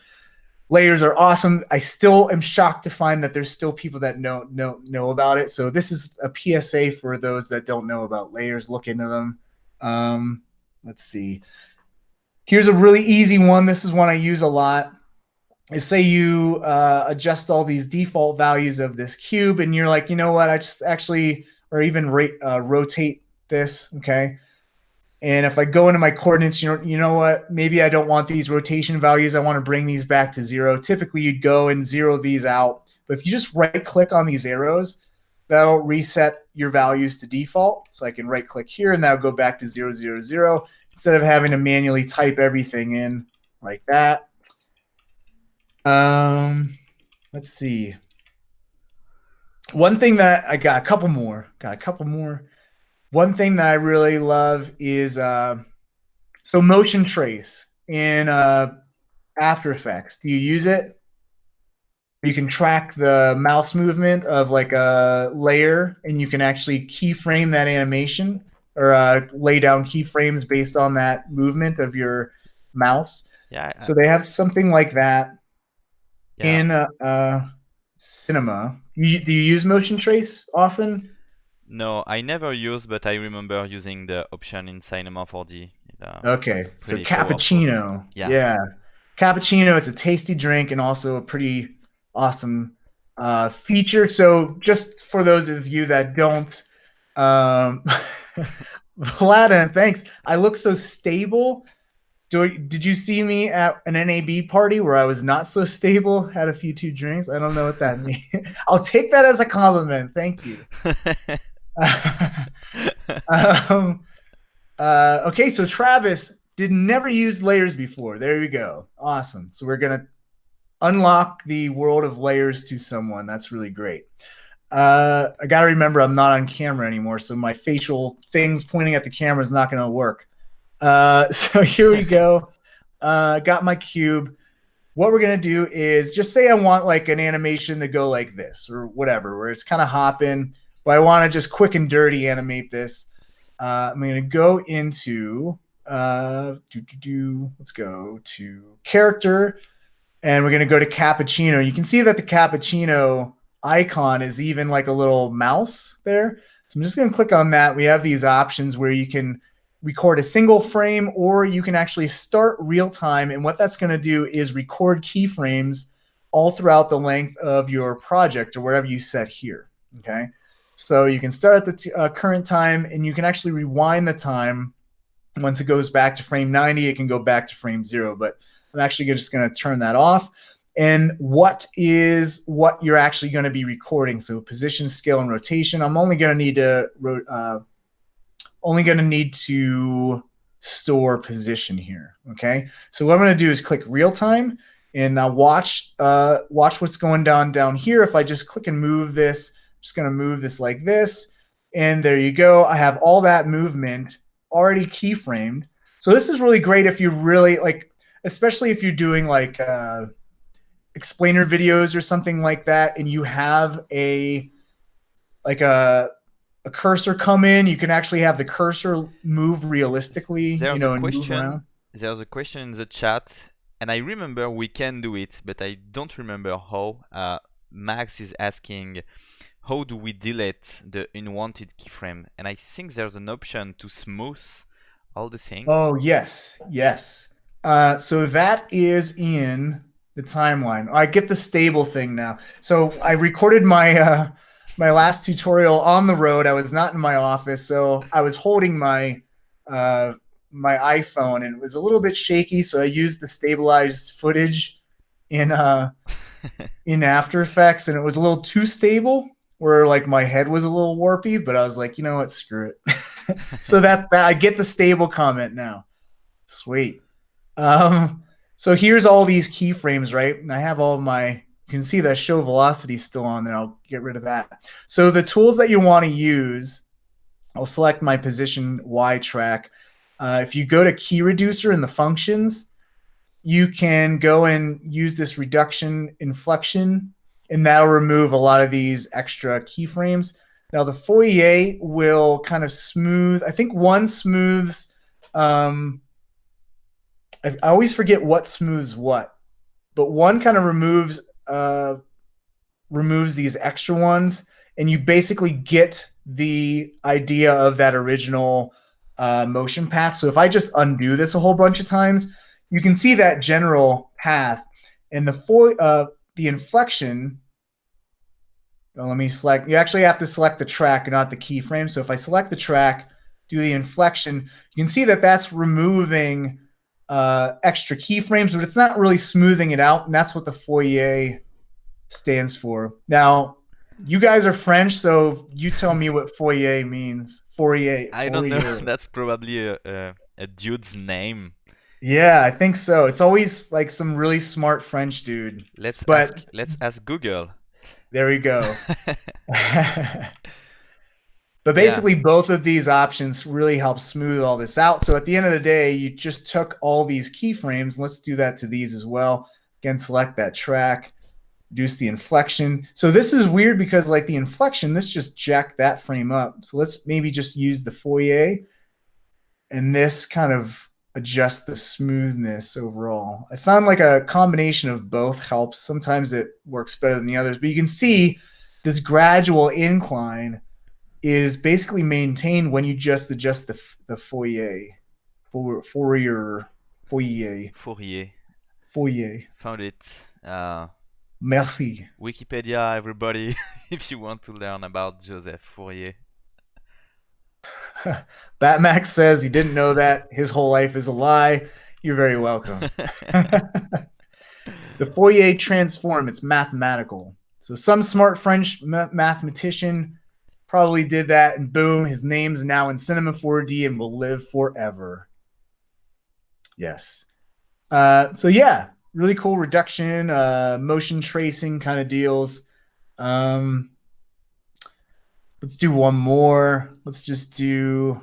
Layers are awesome. I still am shocked to find that there's still people that know about it. So this is a PSA for those that don't know about layers. Look into them. Let's see. Here's a really easy one. This is one I use a lot. Is say you adjust all these default values of this cube, and you're like, you know what? I just actually, or even rotate this. Okay. And if I go into my coordinates, you know what? Maybe I don't want these rotation values. I want to bring these back to 0. Typically, you'd go and zero these out. But if you just right-click on these arrows, that'll reset your values to default. So I can right-click here, and that'll go back to 0, 0, 0, instead of having to manually type everything in like that. Let's see. One thing that I got a couple more. One thing that I really love is so motion trace in After Effects. Do you use it? You can track the mouse movement of like a layer, and you can actually keyframe that animation or lay down keyframes based on that movement of your mouse. Yeah. So they have something like that in Cinema. Do you use motion trace often? No, I never use, but I remember using the option in Cinema 4D. Okay, It's so pretty powerful. cappuccino. Yeah. Cappuccino, it's a tasty drink and also a pretty awesome feature. So just for those of you that don't, Vlada, thanks. I look so stable. Did you see me at an NAB party where I was not so stable? Had a few too drinks. I don't know what that means. I'll take that as a compliment. Thank you. Okay, so Travis never used layers before. There you go. Awesome. So we're gonna unlock the world of layers to someone. That's really great. I gotta remember I'm not on camera anymore, so my facial things pointing at the camera is not gonna work. So here we go. Got my cube. What we're gonna do is just say I want like an animation to go like this or whatever, where it's kind of hopping, but I want to just quick and dirty animate this. I'm going to go into let's go to character, and we're going to go to cappuccino. You can see that the cappuccino icon is even like a little mouse there. So I'm just going to click on that. We have these options where you can record a single frame, or you can actually start real time. And what that's going to do is record keyframes all throughout the length of your project or wherever you set here. Okay. So you can start at the current time, and you can actually rewind the time. Once it goes back to frame 90, it can go back to frame 0. But I'm actually just going to turn that off. And what you're actually going to be recording? So position, scale, and rotation. I'm only going to need to store position here. Okay. So what I'm going to do is click real time, and now watch what's going down here. If I just click and move this, I'm just going to move this like this. And there you go. I have all that movement already keyframed. So this is really great if you really like, especially if you're doing like explainer videos or something like that, and you have like a cursor come in. You can actually have the cursor move realistically, There's a and move question. around. There's a question in the chat, and I remember we can do it, but I don't remember how. Max is asking, how do we delete the unwanted keyframe? And I think there's an option to smooth all the things. Oh, yes, yes. So that is in the timeline. I get the stable thing now. So I recorded my last tutorial on the road. I was not in my office, so I was holding uh, my iPhone, and it was a little bit shaky. So I used the stabilized footage in in After Effects, and it was a little too stable, where like my head was a little warpy. But I was like, you know what, screw it. So that I get the stable comment now. Sweet. Um, so here's all these keyframes, right? And I have all my, you can see that show velocity still on there. I'll get rid of that. So the tools that you want to use, I'll select my position Y track. If you go to key reducer in the functions, you can go and use this reduction inflection, and that'll remove a lot of these extra keyframes. Now the foyer will kind of smooth. I think one smooths. I always forget what smooths what, but one kind of removes these extra ones, and you basically get the idea of that original motion path. So if I just undo this a whole bunch of times, you can see that general path, and the inflection. Well, let me select. You actually have to select the track, not the keyframe. So if I select the track, do the inflection, you can see that that's removing extra keyframes, but it's not really smoothing it out, and that's what the foyer stands for. Now, you guys are French, so you tell me what foyer means. I don't know. Fourier. That's probably a dude's name. Yeah, I think so. It's always like some really smart French dude. But Let's ask Google. there we go. But Yeah. basically, both of these options really help smooth all this out. So at the end of the day, you just took all these keyframes. Let's do that to these as well. Again, select that track, reduce the inflection. So this is weird because like the inflection, this just jacked that frame up. So let's maybe just use the foyer, and this kind of adjusts the smoothness overall. I found like a combination of both helps. Sometimes it works better than the others, but you can see this gradual incline is basically maintained when you just adjust the foyer. Fourier. Foyer. Fourier. Foyer. Found it. Merci. Wikipedia, everybody, if you want to learn about Joseph Fourier. Batmax says he didn't know that. His whole life is a lie. You're very welcome. The Fourier transform, it's mathematical. So some smart French mathematician probably did that, and boom, his name's now in Cinema 4D and will live forever. Yes. So yeah, really cool reduction, motion tracing kind of deals. Let's do one more. Let's just do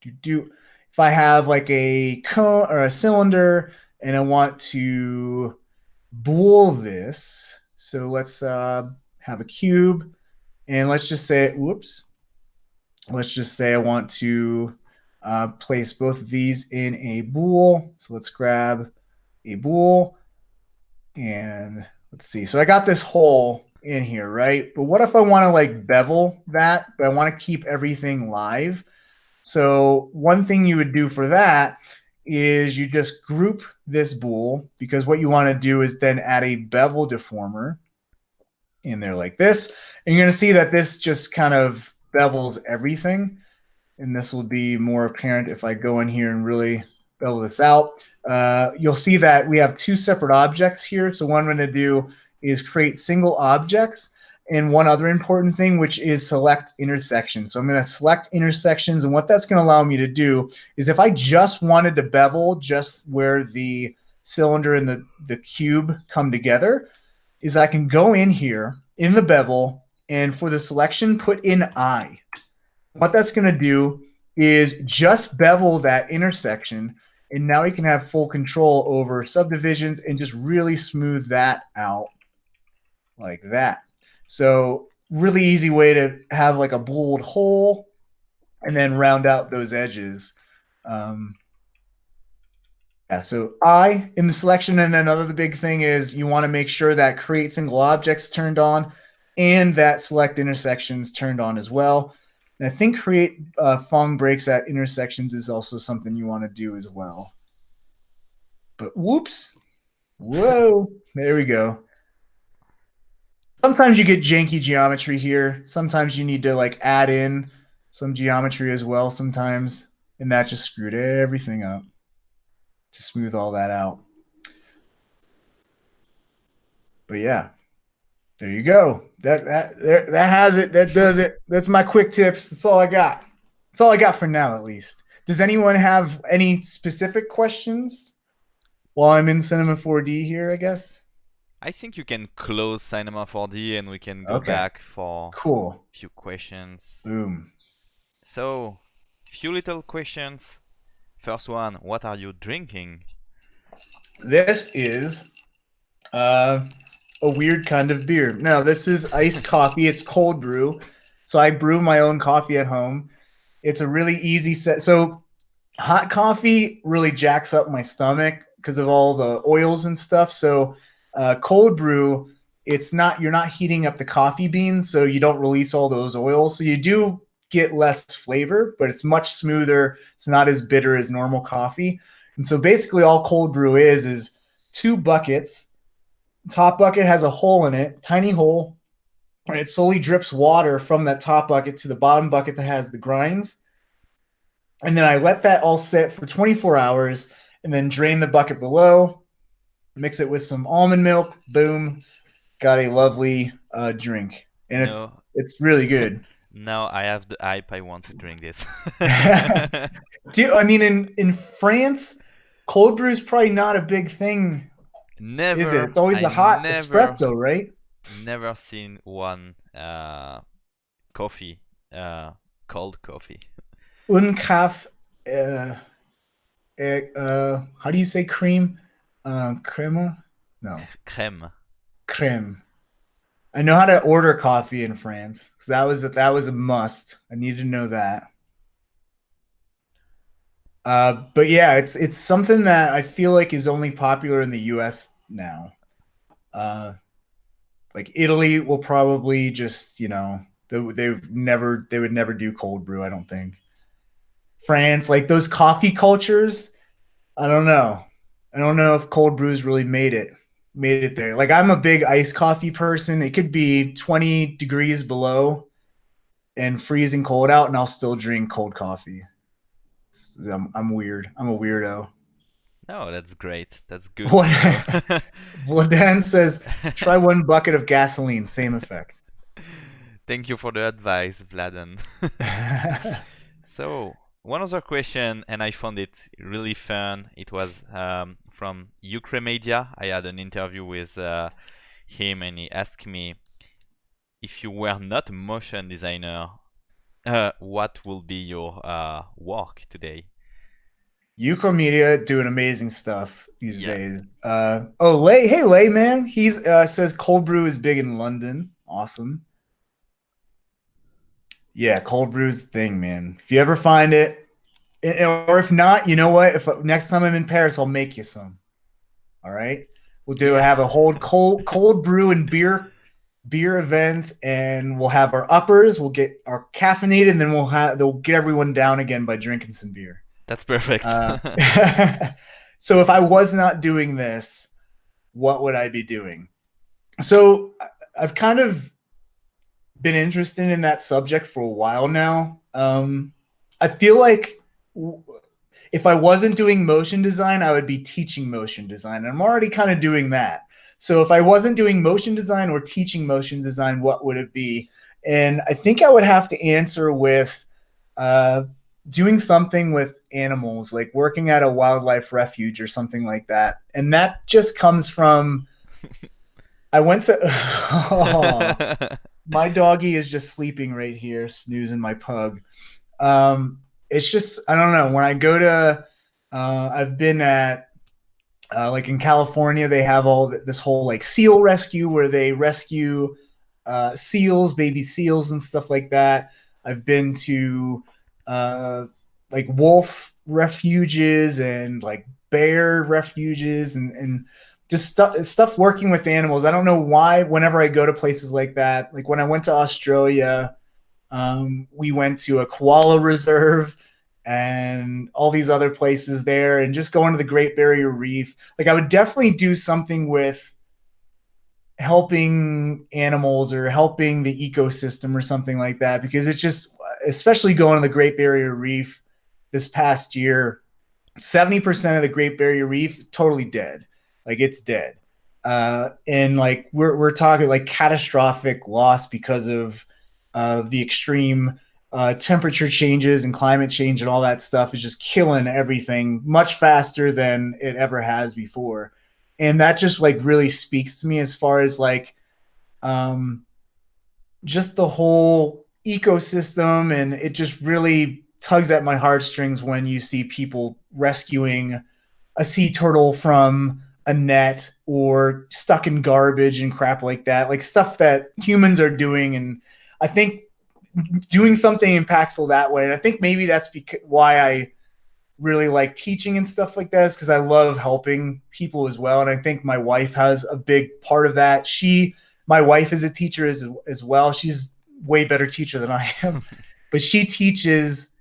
if I have like a cone or a cylinder and I want to bool this. So let's have a cube, and let's just say, whoops. let's just say I want to place both of these in a bool. So let's grab a bool and let's see. So I got this hole in here, right? But what if I want to like bevel that, but I want to keep everything live? So one thing you would do for that is you just group this bool, because what you want to do is then add a bevel deformer in there like this. And you're going to see that this just kind of bevels everything. And this will be more apparent if I go in here and really bevel this out. You'll see that we have two separate objects here. So what I'm going to do is create single objects. And one other important thing, which is select intersections. So I'm going to select intersections. And what that's going to allow me to do is if I just wanted to bevel just where the cylinder and the cube come together, is I can go in here in the bevel and for the selection, put in I. What that's going to do is just bevel that intersection. And now you can have full control over subdivisions and just really smooth that out like that. So really easy way to have like a booled hole and then round out those edges. Yeah, so I in the selection, and then another big thing is you want to make sure that create single objects turned on and that select intersections turned on as well. And I think create Fong breaks at intersections is also something you want to do as well. But whoops, whoa, there we go. Sometimes you get janky geometry here. Sometimes you need to like add in some geometry as well sometimes, and that just screwed everything up to smooth all that out. But yeah, there you go. That has it. That does it. That's my quick tips. That's all I got. That's all I got for now, at least. Does anyone have any specific questions while I'm in Cinema 4D here? I guess. I think you can close Cinema 4D and we can go Okay. back for Cool. a few questions. Boom. So, few little questions. First one, what are you drinking? This is uh, a weird kind of beer. No, this is iced coffee. It's cold brew. So I brew my own coffee at home. It's a really easy set. So hot coffee really jacks up my stomach because of all the oils and stuff. So cold brew, it's not you're not heating up the coffee beans, so you don't release all those oils. So you do get less flavor, but it's much smoother. It's not as bitter as normal coffee. And so basically all cold brew is two buckets. Top bucket has a hole in it, tiny hole, and it slowly drips water from that top bucket to the bottom bucket that has the grinds. And then I let that all sit for 24 hours and then drain the bucket below, mix it with some almond milk. Boom, got a lovely drink, and it's No. it's really good. Now I have the hype. I want to drink this. I mean, in France, cold brew is probably not a big thing, is it? Never, It's always I the hot never, espresso, right? never seen one coffee, cold coffee. Uncaf, how do you say cream? Crema? No, Crème. creme. I know how to order coffee in France because that was a must. I need to know that. But yeah, it's something that I feel like is only popular in the U.S. now. Uh, like Italy will probably just they would never do cold brew. I don't think. France, like those coffee cultures, I don't know. I don't know if cold brews really made it there. Like I'm a big iced coffee person. It could be 20 degrees below and freezing cold out, and I'll still drink cold coffee. I'm weird. I'm a weirdo. Oh, that's great. That's good What to know. Vladan says, try one bucket of gasoline, same effect. Thank you for the advice, Vladen. So, one other question, and I found it really fun. It was from Media. I had an interview with him, and he asked me if you were not a motion designer, what will be your work today? Media doing amazing stuff these Yeah. days. Lay, hey Lay, man. He's says cold brew is big in London. Awesome. Yeah, cold brew's the thing, man. If you ever find it, or if not, you know what? If next time I'm in Paris, I'll make you some. All right. We'll do Yeah. have a whole cold brew and beer event, and we'll have our uppers. We'll get our caffeinated, and then they'll get everyone down again by drinking some beer. That's perfect. Uh, so if I was not doing this, what would I be doing? So I've kind of been interested in that subject for a while now. I feel like if I wasn't doing motion design, I would be teaching motion design. And I'm already kind of doing that. So if I wasn't doing motion design or teaching motion design, what would it be? And I think I would have to answer with uh, doing something with animals, like working at a wildlife refuge or something like that. And that just comes from I went to. Oh, my doggy is just sleeping right here, snoozing my pug. It's just I don't know. When I go to, I've been at like in California, they have this whole like seal rescue where they rescue seals, baby seals, and stuff like that. I've been to uh, like wolf refuges and like bear refuges and just stuff working with animals. I don't know why. Whenever I go to places like that, like when I went to Australia, we went to a koala reserve and all these other places there, and just going to the Great Barrier Reef. Like I would definitely do something with helping animals or helping the ecosystem or something like that, because it's just, especially going to the Great Barrier Reef this past year, 70% of the Great Barrier Reef totally dead. Like it's dead. And like we're talking like catastrophic loss because of the extreme temperature changes and climate change and all that stuff is just killing everything much faster than it ever has before. And that just like really speaks to me as far as like um, just the whole ecosystem, and it just really tugs at my heartstrings when you see people rescuing a sea turtle from a net or stuck in garbage and crap like that, like stuff that humans are doing. And I think doing something impactful that way, and I think maybe that's why I really like teaching and stuff like that, is because I love helping people as well. And I think my wife has a big part of that. My wife is a teacher as well. She's way better teacher than I am, but she teaches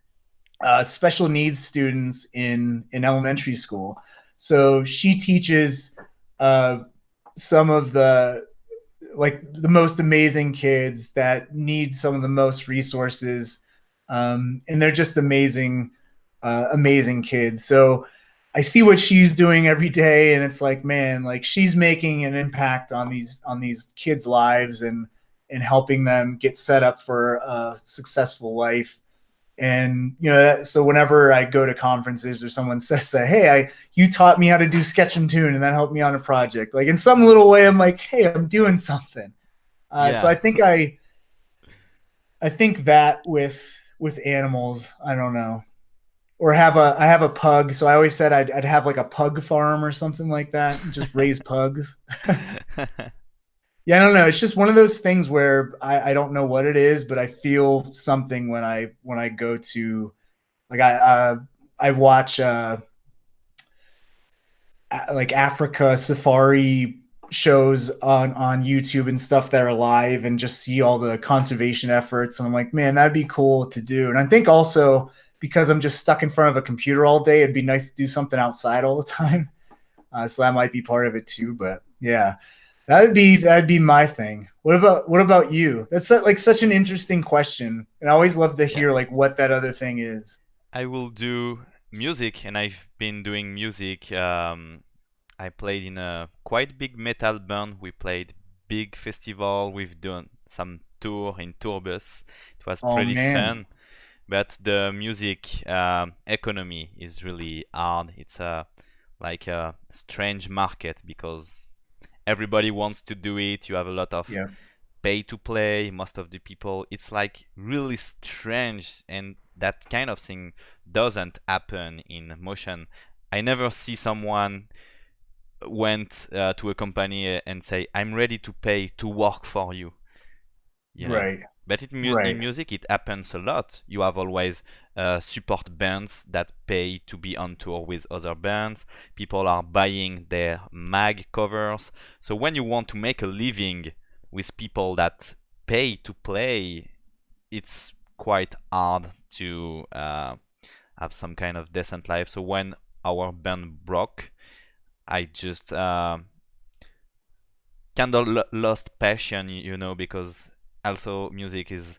special needs students in elementary school. So she teaches uh, some of the most amazing kids that need some of the most resources, and they're just amazing kids. So I see what she's doing every day, and it's like, man, like she's making an impact on these kids' lives and helping them get set up for a successful life. And so whenever I go to conferences or someone says that, hey, I you taught me how to do sketch and tune, and that helped me on a project, like in some little way, I'm like, hey, I'm doing something. So Yeah. I think that with animals, I don't know, or I have a pug, so I always said I'd have like a pug farm or something like that, and just raise pugs. Yeah, I don't know. It's just one of those things where I don't know what it is, but I feel something when I go to like I watch like Africa safari shows on YouTube and stuff that are live, and just see all the conservation efforts, and I'm like, man, that'd be cool to do. And I think also because I'm just stuck in front of a computer all day, it'd be nice to do something outside all the time. So that might be part of it too. But yeah, that'd be my thing. What about you? That's like such an interesting question, and I always love to Yeah. hear like what that other thing is. I will do music, and I've been doing music. I played in a quite big metal band. We played big festival. We've done some tour in tour bus. It was Oh pretty man, fun. But the music economy is really hard. It's a like a strange market because everybody wants to do it. You have a lot of yeah, pay to play. Most of the people, it's like really strange, and that kind of thing doesn't happen in motion. I never see someone went to a company and say, "I'm ready to pay to work for you." You know? right. But in Right. music, it happens a lot. You have always support bands that pay to be on tour with other bands. People are buying their mag covers. So when you want to make a living with people that pay to play, it's quite hard to have some kind of decent life. So when our band broke, I just kind of lost passion, because also music is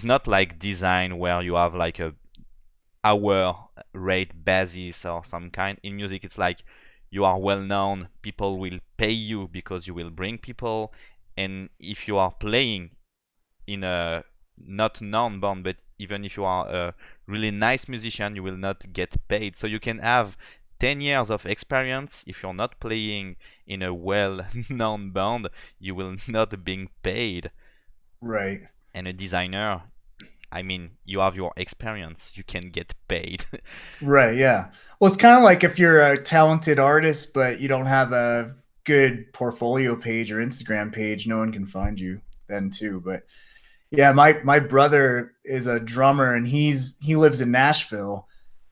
not like design where you have like a hour rate basis or some kind. In music, it's like you are well known, people will pay you because you will bring people, and if you are playing in a not non-band, but even if you are a really nice musician, you will not get paid. So you can have 10 years of experience. If you're not playing in a well-known band, you will not being paid. Right. And a designer, I mean, you have your experience, you can get paid. Right. Yeah. Well, it's kind of like if you're a talented artist, but you don't have a good portfolio page or Instagram page, no one can find you then too. But yeah, my brother is a drummer and he lives in Nashville,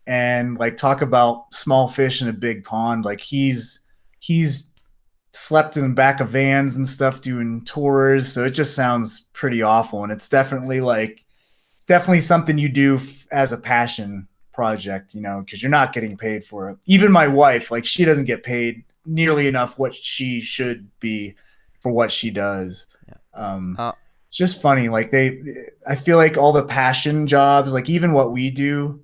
and like talk about small fish in a big pond. Like he's slept in the back of vans and stuff doing tours, so it just sounds pretty awful. And it's definitely something you do as a passion project, because you're not getting paid for it. Even my wife, like she doesn't get paid nearly enough what she should be for what she does. Yeah. Um, Uh, it's just funny. I feel like all the passion jobs, like even what we do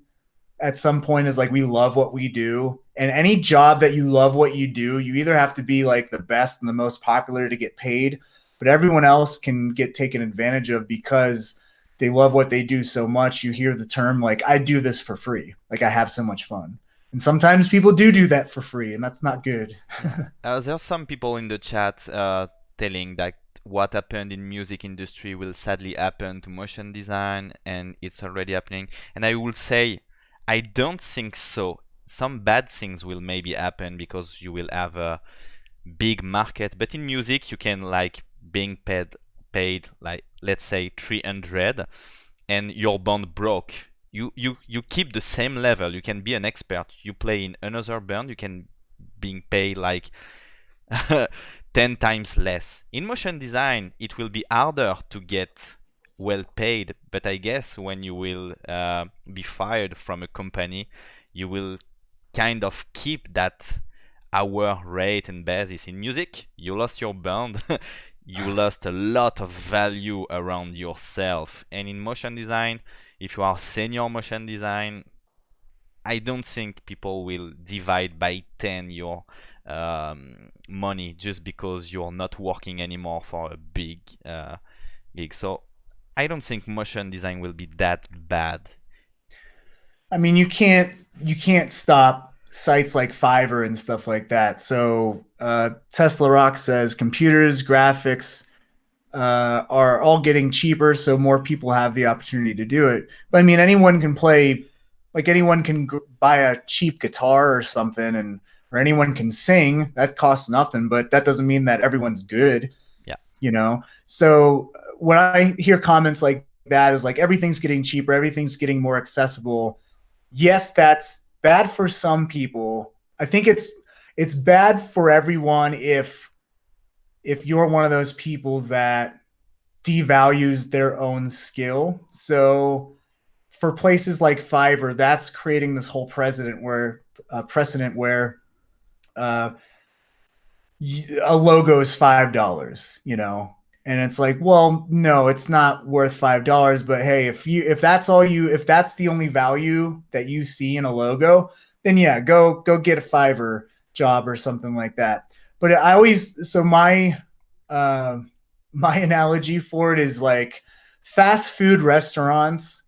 at some point is like we love what we do. And any job that you love what you do, you either have to be like the best and the most popular to get paid, but everyone else can get taken advantage of because they love what they do so much. You hear the term like, I do this for free. Like I have so much fun. And sometimes people do that for free, and that's not good. yeah. There's some people in the chat telling that what happened in music industry will sadly happen to motion design, and it's already happening. And I will say, I don't think so. Some bad things will maybe happen because you will have a big market, but in music you can like being paid like let's say 300, and your band broke. You keep the same level. You can be an expert. You play in another band. You can being paid like 10 times less. In motion design, it will be harder to get well paid, but I guess when you will be fired from a company, you will kind of keep that hour rate and basis. In music, you lost your band, you lost a lot of value around yourself. And in motion design, if you are senior motion design, I don't think people will divide by 10 your money just because you're not working anymore for a big gig. So I don't think motion design will be that bad. I mean, you can't stop sites like Fiverr and stuff like that. So Tesla Rock says computers, graphics, are all getting cheaper, so more people have the opportunity to do it. But I mean, anyone can play, like anyone can buy a cheap guitar or something, and or anyone can sing. That costs nothing, but that doesn't mean that everyone's good, Yeah. So when I hear comments like that, is like everything's getting cheaper, everything's getting more accessible. Yes, that's bad for some people. I think it's bad for everyone if you're one of those people that devalues their own skill. So for places like Fiverr, that's creating this whole precedent where uh, a logo is $5, and it's like, well, no, it's not worth $5. But hey, if that's the only value that you see in a logo, then yeah, go get a Fiverr job or something like that. But I always so uh, my analogy for it is like fast food restaurants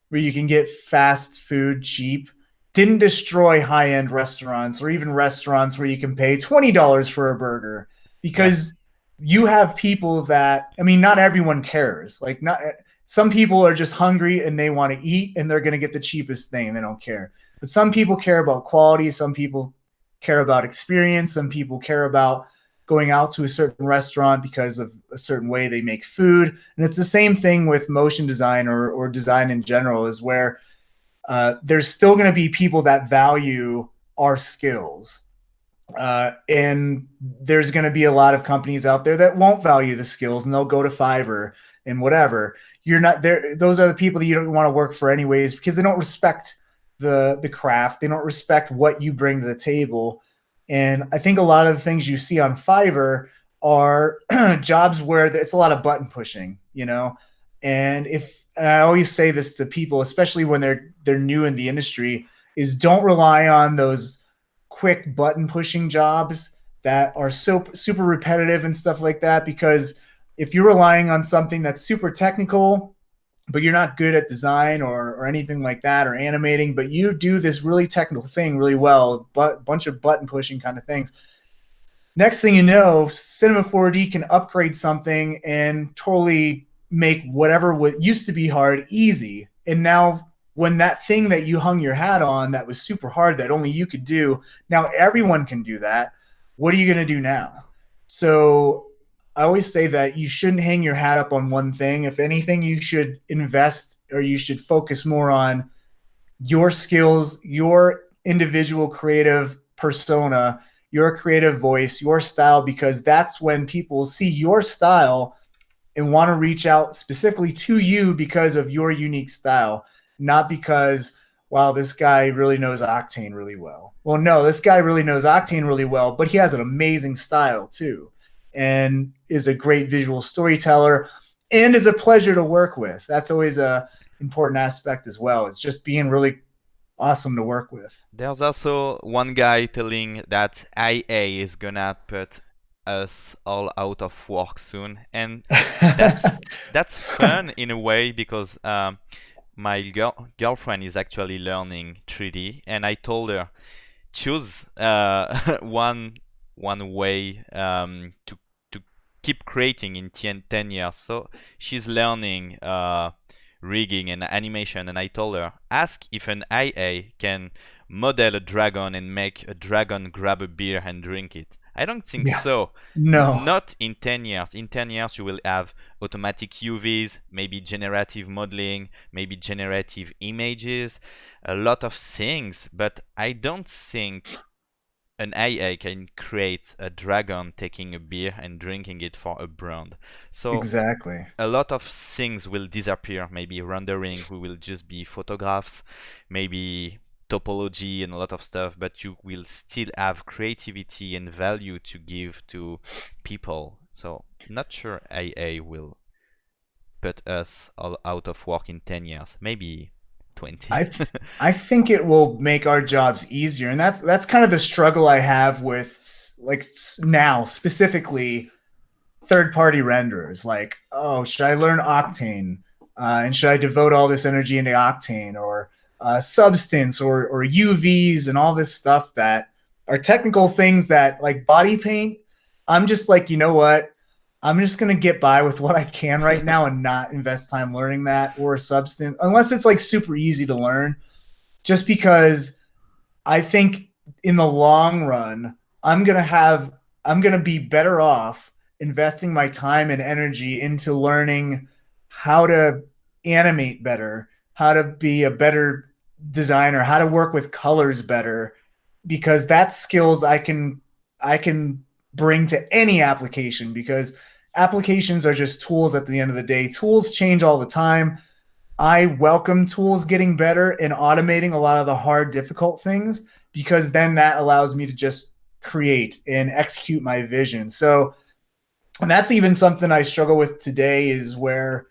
where you can get fast food cheap didn't destroy high end restaurants or even restaurants where you can pay $20 for a burger, Yeah. because you have people that, I mean, not everyone cares. Like, not some people are just hungry and they want to eat and they're going to get the cheapest thing and they don't care. But some people care about quality. Some people care about experience. Some people care about going out to a certain restaurant because of a certain way they make food. And it's the same thing with motion design or design in general, is where there's still going to be people that value our skills. And there's going to be a lot of companies out there that won't value the skills, and they'll go to Fiverr and whatever. You're not there. Those are the people that you don't want to work for anyways, because they don't respect the craft. They don't respect what you bring to the table. And I think a lot of the things you see on Fiverr are jobs where it's a lot of button pushing, you know. And I always say this to people, especially when they're new in the industry, is don't rely on those quick button pushing jobs that are so super repetitive and stuff like that. Because if you're relying on something that's super technical, but you're not good at design or anything like that, or animating, but you do this really technical thing really well, but bunch of button pushing kind of things, next thing you know, Cinema 4D can upgrade something and totally make whatever what used to be hard easy. And now, when that thing that you hung your hat on that was super hard that only you could do, now everyone can do that. What are you going to do now? So I always say that you shouldn't hang your hat up on one thing. If anything, you should invest, or you should focus more on your skills, your individual creative persona, your creative voice, your style, because that's when people see your style and want to reach out specifically to you because of your unique style, not because, wow, this guy really knows Octane really well. Well, no, this guy really knows Octane really well, but he has an amazing style too, and is a great visual storyteller, and is a pleasure to work with. That's always a important aspect as well. It's just being really awesome to work with. There's also one guy telling that IA is gonna put us all out of work soon, and that's fun in a way, because my girlfriend is actually learning 3D, and I told her choose one way to keep creating in 10 years. So she's learning rigging and animation, and I told her, ask if an IA can model a dragon and make a dragon grab a beer and drink it. I don't think Yeah. so. No. Not in 10 years. In 10 years, you will have automatic UVs, maybe generative modeling, maybe generative images, a lot of things, but I don't think an AI can create a dragon taking a beer and drinking it for a brand. So Exactly. a lot of things will disappear. Maybe rendering will just be photographs, maybe topology and a lot of stuff, but you will still have creativity and value to give to people. So not sure AA will put us all out of work in 10 years, maybe 20. I think it will make our jobs easier, and that's kind of the struggle I have with, like, now specifically third party renderers. Like, oh, should I learn Octane, and should I devote all this energy into Octane, or Substance, or UVs, and all this stuff that are technical things that, like body paint. I'm just like, you know what? I'm just gonna get by with what I can right now and not invest time learning that, or Substance, unless it's like super easy to learn. Just because I think in the long run, I'm gonna have I'm gonna be better off investing my time and energy into learning how to animate better, how to be a better designer, how to work with colors better, because that's skills I can bring to any application, because applications are just tools at the end of the day. Tools change all the time. I welcome tools getting better and automating a lot of the hard, difficult things, because then that allows me to just create and execute my vision. So, and that's even something I struggle with today, is where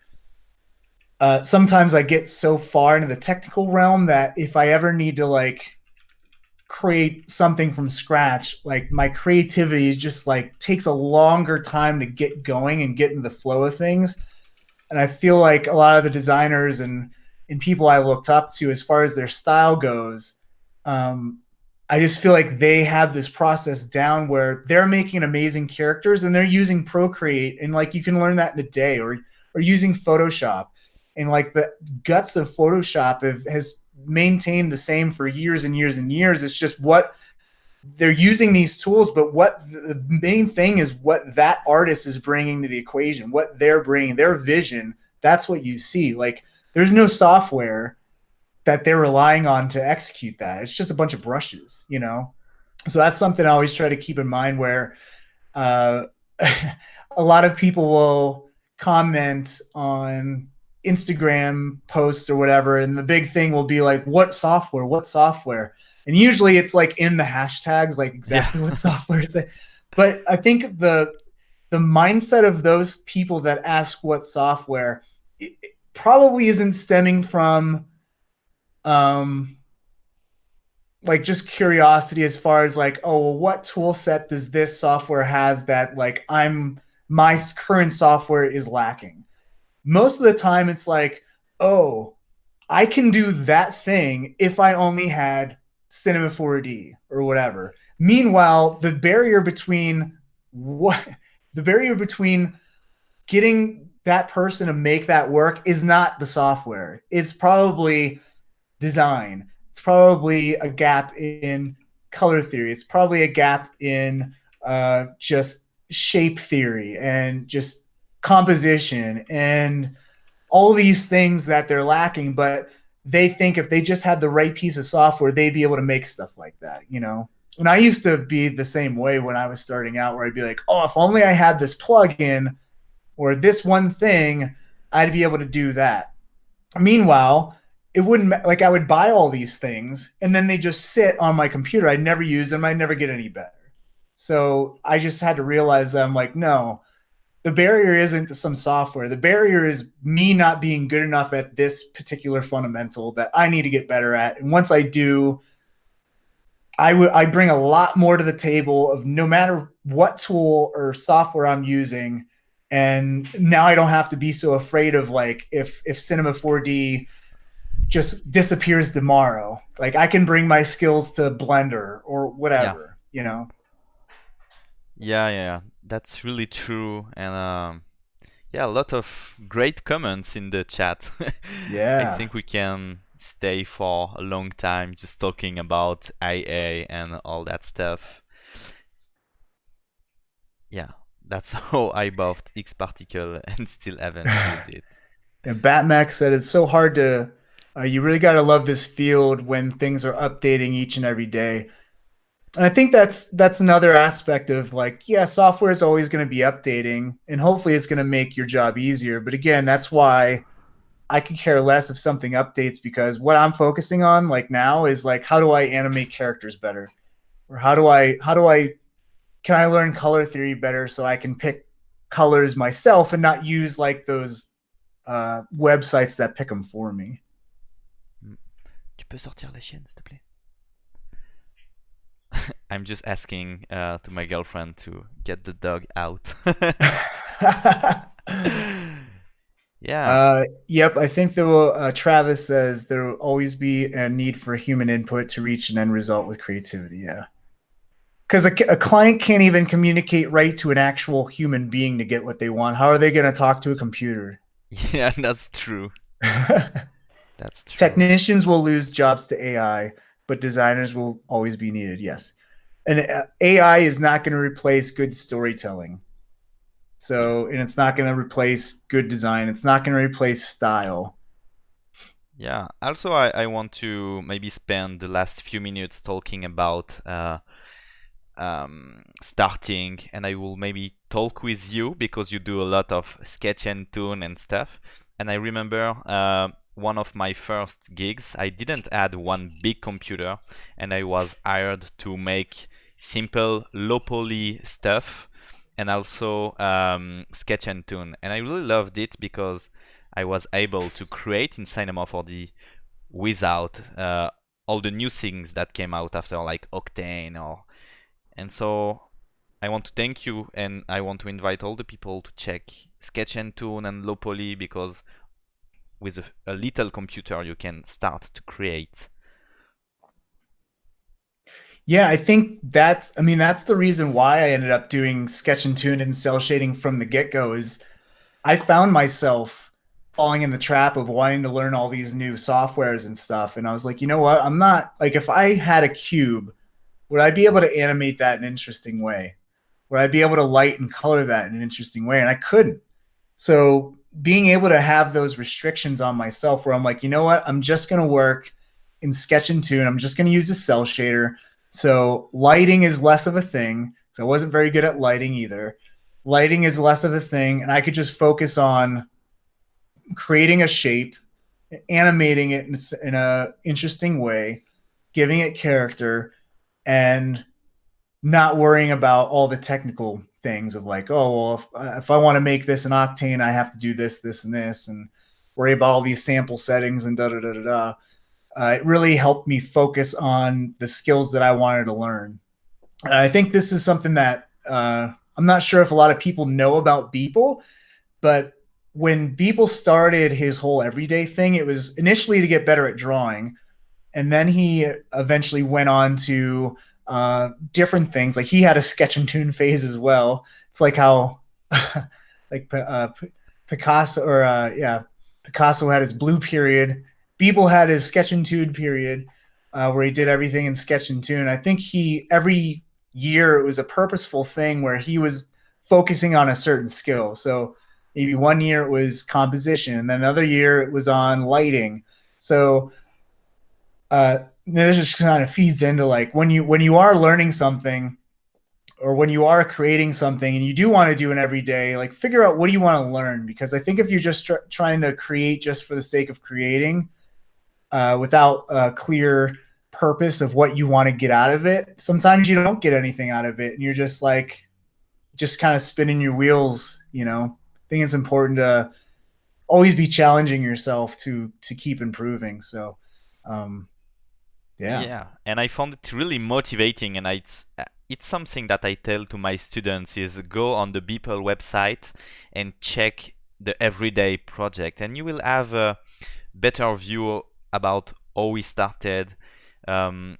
sometimes I get so far into the technical realm that if I ever need to like create something from scratch, like my creativity is just like takes a longer time to get going and get into the flow of things. And I feel like a lot of the designers and people I looked up to as far as their style goes, um, I just feel like they have this process down where they're making amazing characters and they're using Procreate, and like you can learn that in a day, or using Photoshop, and like the guts of Photoshop has maintained the same for years and years and years. It's just what they're using these tools, but what the main thing is what that artist is bringing to the equation, what they're bringing, their vision. That's what you see. Like, there's no software that they're relying on to execute that. It's just a bunch of brushes, you know? So that's something I always try to keep in mind where uh, a lot of people will comment on Instagram posts or whatever, and the big thing will be like, "What software? What software?" And usually it's like in the hashtags, like Yeah. exactly what software. But I think the mindset of those people that ask what software it probably isn't stemming from um like just curiosity as far as like, oh, well, what tool set does this software has that like my current software is lacking. Most of the time it's like, oh, I can do that thing if I only had Cinema 4D or whatever. Meanwhile, what the barrier between getting that person to make that work is not the software. It's probably design. It's probably a gap in color theory. It's probably a gap in just shape theory and just composition and all these things that they're lacking. But they think if they just had the right piece of software, they'd be able to make stuff like that, you know? And I used to be the same way when I was starting out, where I'd be like, oh, if only I had this plugin or this one thing, I'd be able to do that. Meanwhile, it wouldn't like I would buy all these things and then they just sit on my computer. I'd never use them. I'd never get any better. So I just had to realize that I'm like, no, the barrier isn't some software. The barrier is me not being good enough at this particular fundamental that I need to get better at. And once I do, I bring a lot more to the table of no matter what tool or software I'm using. And now I don't have to be so afraid of like if Cinema 4D just disappears tomorrow. Like I can bring my skills to Blender or Yeah. whatever, you know? Yeah, yeah, that's really true. And yeah, a lot of great comments in the chat. I Yeah. think we can stay for a long time just talking about IA and all that stuff. Yeah, that's how I bought X Particle and still haven't used it. And Batmax said it's so hard to, you really got to love this field when things are updating each and every day. And I think that's another aspect of like, yeah, software is always going to be updating and hopefully it's going to make your job easier. But again, that's why I could care less if something updates because what I'm focusing on like now is like how do I animate characters better? Or how do I can I learn color theory better so I can pick colors myself and not use like those websites that pick them for me. Mm. Tu peux sortir la chienne, s'il te plaît? I'm just asking to my girlfriend to get the dog out. Yeah. Yep, I think there will. Travis says there will always be a need for human input to reach an end result with creativity. Yeah, because a client can't even communicate right to an actual human being to get what they want. How are they going to talk to a computer? Yeah, that's true. That's true. Technicians will lose jobs to AI, but designers will always be needed. Yes, and AI is not going to replace good storytelling. Yeah. So, and it's not going to replace good design. It's not going to replace style. Yeah. Also, I want to maybe spend the last few minutes talking about starting, and I will maybe talk with you because you do a lot of sketch and tune and stuff. And I remember one of my first gigs, I didn't add one big computer, and I was hired to make simple low poly stuff and also sketch and tune. And I really loved it because I was able to create in Cinema 4D without all the new things that came out after, like Octane or. And so I want to thank you, and I want to invite all the people to check Sketch and Tune and Low Poly because with a little computer you can start to create. Yeah, I think that's the reason why I ended up doing sketch and tune and cell shading from the get-go is I found myself falling in the trap of wanting to learn all these new softwares and stuff. And I was like, you know what? I'm not like if I had a cube would I be able to animate that in an interesting way? Would I be able to light and color that in an interesting way? And I couldn't. So being able to have those restrictions on myself where I'm like, you know what? I'm just going to work in Sketch and Tune. I'm just going to use a cell shader. So lighting is less of a thing. So I wasn't very good at lighting either. Lighting is less of a thing. And I could just focus on creating a shape, animating it in a interesting way, giving it character, and not worrying about all the technical things of like, oh, well, if I want to make this an octane, I have to do this, this, and this, and worry about all these sample settings and da da da da da. It really helped me focus on the skills that I wanted to learn. And I think this is something that I'm not sure if a lot of people know about Beeple, but when Beeple started his whole everyday thing, it was initially to get better at drawing, and then he eventually went on to different things. Like he had a sketch and tune phase as well. It's like how like Picasso or yeah, Picasso had his blue period. Beeple had his sketch and tune period, where he did everything in sketch and tune. I think he every year it was a purposeful thing where he was focusing on a certain skill. So maybe one year it was composition, and then another year it was on lighting. So this just kind of feeds into like when you are learning something or when you are creating something and you do want to do an everyday, like figure out what do you want to learn, because I think if you're just trying to create just for the sake of creating without a clear purpose of what you want to get out of it, sometimes you don't get anything out of it and you're just like just kind of spinning your wheels. I think it's important to always be challenging yourself to keep improving. So um yeah. Yeah, and I found it really motivating, and it's something that I tell to my students is go on the Beeple website and check the everyday project, and you will have a better view about how we started,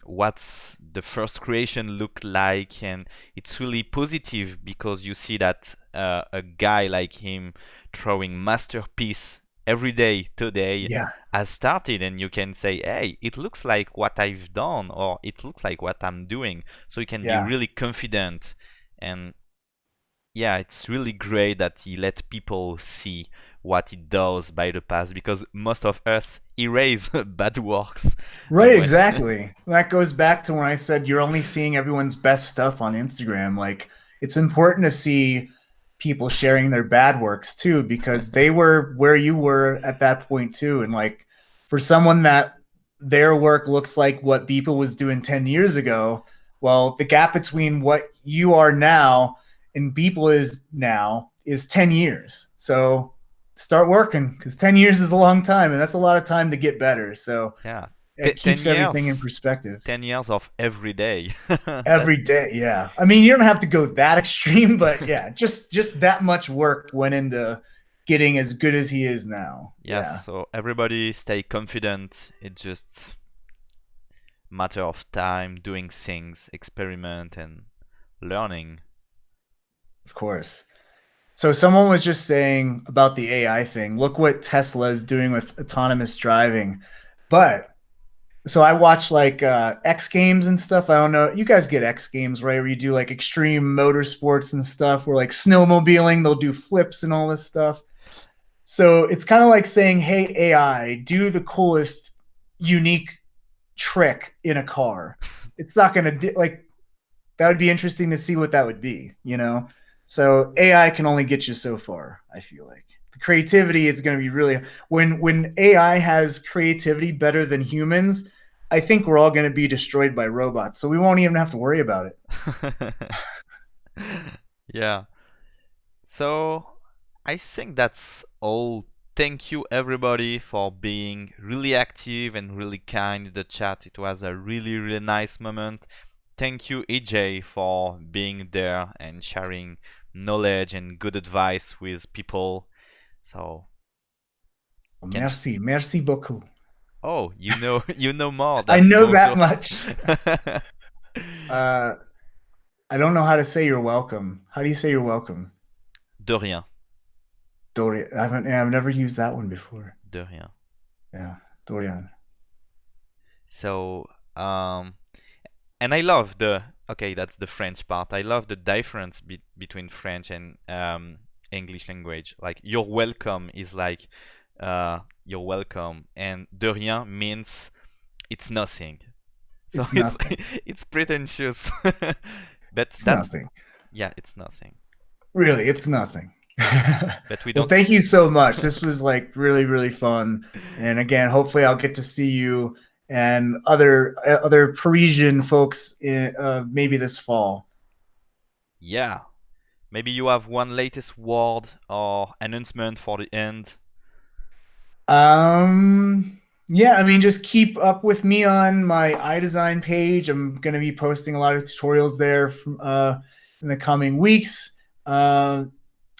what's the first creation looked like, and it's really positive because you see that a guy like him drawing masterpiece every day today Yeah. has started, and you can say, hey, it looks like what I've done, or it looks like what I'm doing, so you can be Yeah. really confident. And yeah, it's really great that he let people see what he does by the past, because most of us erase bad works. Right, When exactly. That goes back to when I said you're only seeing everyone's best stuff on Instagram. Like, it's important to see people sharing their bad works too, because they were where you were at that point too. And like, for someone that their work looks like what Beeple was doing 10 years ago, well, the gap between what you are now and Beeple is now is 10 years. So start working, because 10 years is a long time and that's a lot of time to get better. So yeah, it 10 keeps everything in years, perspective. 10 years of every day. That Every day, yeah. I mean, you don't have to go that extreme, but yeah, just that much work went into getting as good as he is now. yes, Yeah, so everybody stay confident. It's just matter of time, doing things, experiment and learning. of course. So someone was just saying about the AI thing. Look what Tesla is doing with autonomous driving. But so I watch like X Games and stuff. I don't know. You guys get X Games, right? Where you do like extreme motorsports and stuff, where like snowmobiling, they'll do flips and all this stuff. So it's kind of like saying, "Hey AI, do the coolest, unique trick in a car." It's not going to do like that. Would be interesting to see what that would be. So AI can only get you so far. I feel like the creativity is going to be really when AI has creativity better than humans. I think we're all going to be destroyed by robots, so we won't even have to worry about it. Yeah. So I think that's all. Thank you everybody for being really active and really kind in the chat. It was a really, really nice moment. Thank you, EJ, for being there and sharing knowledge and good advice with people. So can Merci, merci beaucoup. oh, you know more I than know most that of much. Uh, I don't know how to say you're welcome. How do you say you're welcome? de rien, Dorian. I've never used that one before. de rien. Yeah, Dorian. So um And I love the okay, that's the French part. I love the difference between French and English language. Like you're welcome is like you're welcome, and de rien means it's nothing. So It's it's nothing. it's pretentious, but It's that's nothing. yeah, it's nothing. Really, it's nothing. But we Well, don't. thank you so much. This was like really, really fun. And again, hopefully I'll get to see you and other Parisian folks maybe this fall. Yeah, maybe you have one latest word or announcement for the end. Yeah, I mean, just keep up with me on my Eyedesyn page. I'm going to be posting a lot of tutorials there in the coming weeks. Uh,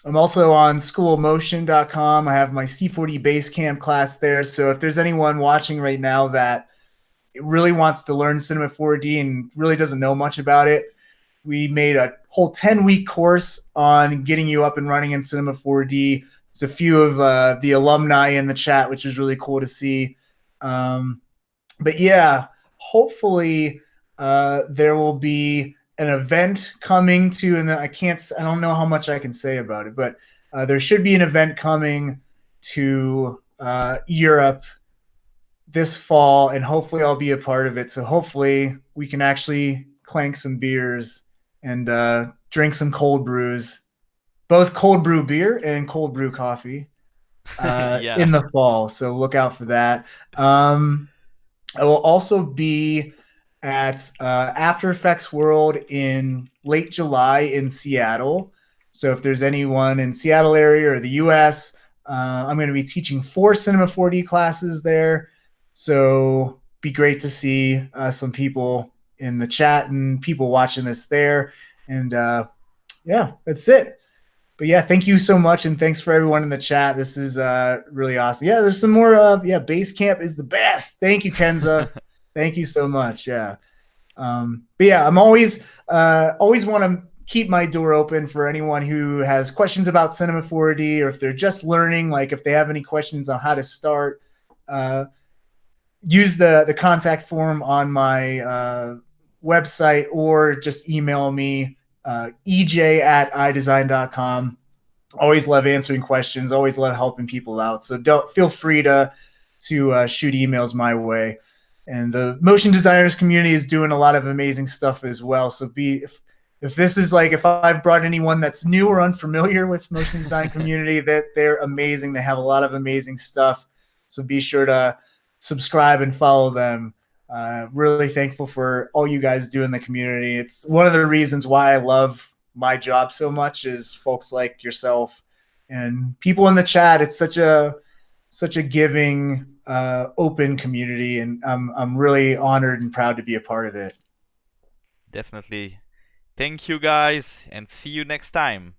I'm also on schoolofmotion.com. I have my C40 Basecamp class there. So if there's anyone watching right now that really wants to learn Cinema 4D and really doesn't know much about it, we made a whole 10-week course on getting you up and running in Cinema 4D. There's a few of the alumni in the chat, which is really cool to see. Um, but yeah, hopefully there will be an event coming to, and I don't know how much I can say about it, but there should be an event coming to Europe this fall, and hopefully I'll be a part of it. So hopefully we can actually clank some beers and drink some cold brews, both cold brew beer and cold brew coffee Yeah. in the fall. So look out for that. I will also be at After Effects World in late July in Seattle. So if there's anyone in Seattle area or the U.S., I'm going to be teaching 4 Cinema 4D classes there. So be great to see some people in the chat and people watching this there. And yeah, that's it. But yeah, thank you so much, and thanks for everyone in the chat. This is really awesome. Yeah, there's some more. Yeah, Basecamp is the best. Thank you, Kenza. Thank you so much. Yeah. But yeah, I'm always want to keep my door open for anyone who has questions about Cinema 4D, or if they're just learning, like if they have any questions on how to start. Uh, Use the contact form on my website, or just email me ej@eyedesyn.com. Always love answering questions, always love helping people out, so don't feel free to shoot emails my way. And the motion designers community is doing a lot of amazing stuff as well. So if this is like, if I've brought anyone that's new or unfamiliar with motion design community, that they're amazing. They have a lot of amazing stuff. So be sure to subscribe and follow them. Really thankful for all you guys do in the community. It's one of the reasons why I love my job so much, is folks like yourself and people in the chat. It's such a giving, open community, and I'm really honored and proud to be a part of it. Definitely. Thank you guys, and see you next time.